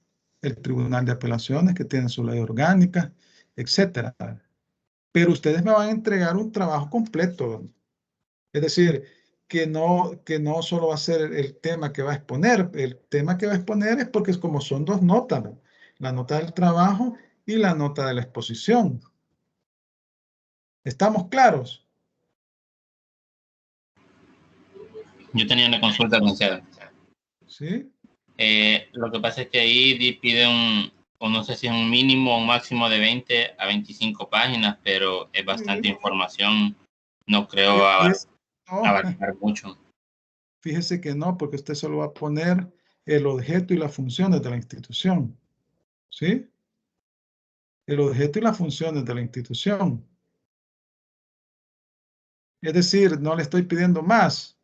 A: El Tribunal de Apelaciones, que tiene su ley orgánica, etcétera. Pero ustedes me van a entregar un trabajo completo. Es decir, que no solo va a ser el tema que va a exponer. El tema que va a exponer es porque como son dos notas, ¿no? La nota del trabajo y la nota de la exposición. ¿Estamos claros?
E: Yo tenía una consulta, licenciado.
A: ¿Sí?
E: Lo que pasa es que ahí pide o no sé si es un mínimo o un máximo de 20 a 25 páginas, pero es bastante información. No creo
A: No,
E: abarcar mucho.
A: fíjese que no, porque usted solo va a poner el objeto y las funciones de la institución. ¿Sí? El objeto y las funciones de la institución. Es decir, no le estoy pidiendo más.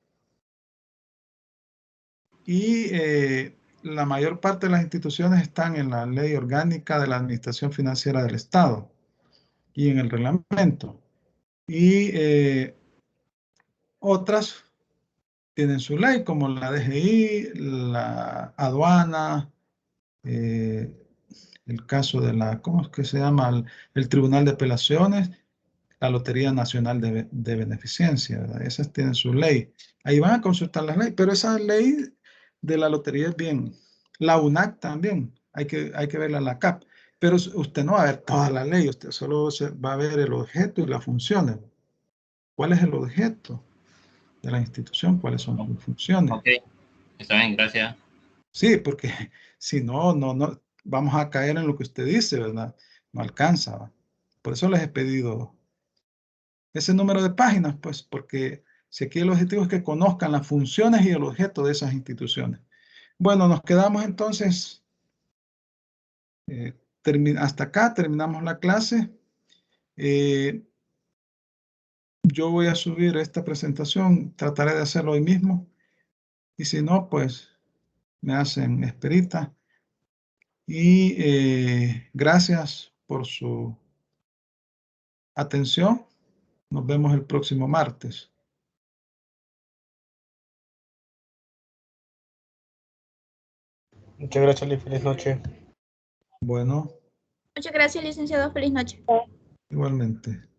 A: Y la mayor parte de las instituciones están en la Ley Orgánica de la Administración Financiera del Estado y en el reglamento. Y otras tienen su ley, como la DGI, la aduana, el caso de ¿cómo es que se llama? El Tribunal de Apelaciones, la Lotería Nacional de Beneficencia, ¿verdad? Esas tienen su ley. Ahí van a consultar las leyes, pero esa ley de la lotería es bien. La UNAC también, hay que verla en la CAP. Pero usted no va a ver toda la ley, usted solo va a ver el objeto y las funciones. ¿Cuál es el objeto de la institución? ¿Cuáles son sus funciones?
E: Ok, está bien, gracias.
A: Sí, porque si no, no, vamos a caer en lo que usted dice, ¿verdad? No alcanza, ¿va? Por eso les he pedido ese número de páginas, pues, porque si aquí el objetivo es que conozcan las funciones y el objeto de esas instituciones. Bueno, nos quedamos entonces, hasta acá, terminamos la clase. Yo voy a subir esta presentación, trataré de hacerlo hoy mismo, y si no, pues me hacen esperita. Y gracias por su atención. Nos vemos el próximo martes.
F: Muchas gracias, Lee. Feliz noche.
A: Bueno,
B: Muchas gracias, licenciado. Feliz noche.
A: igualmente.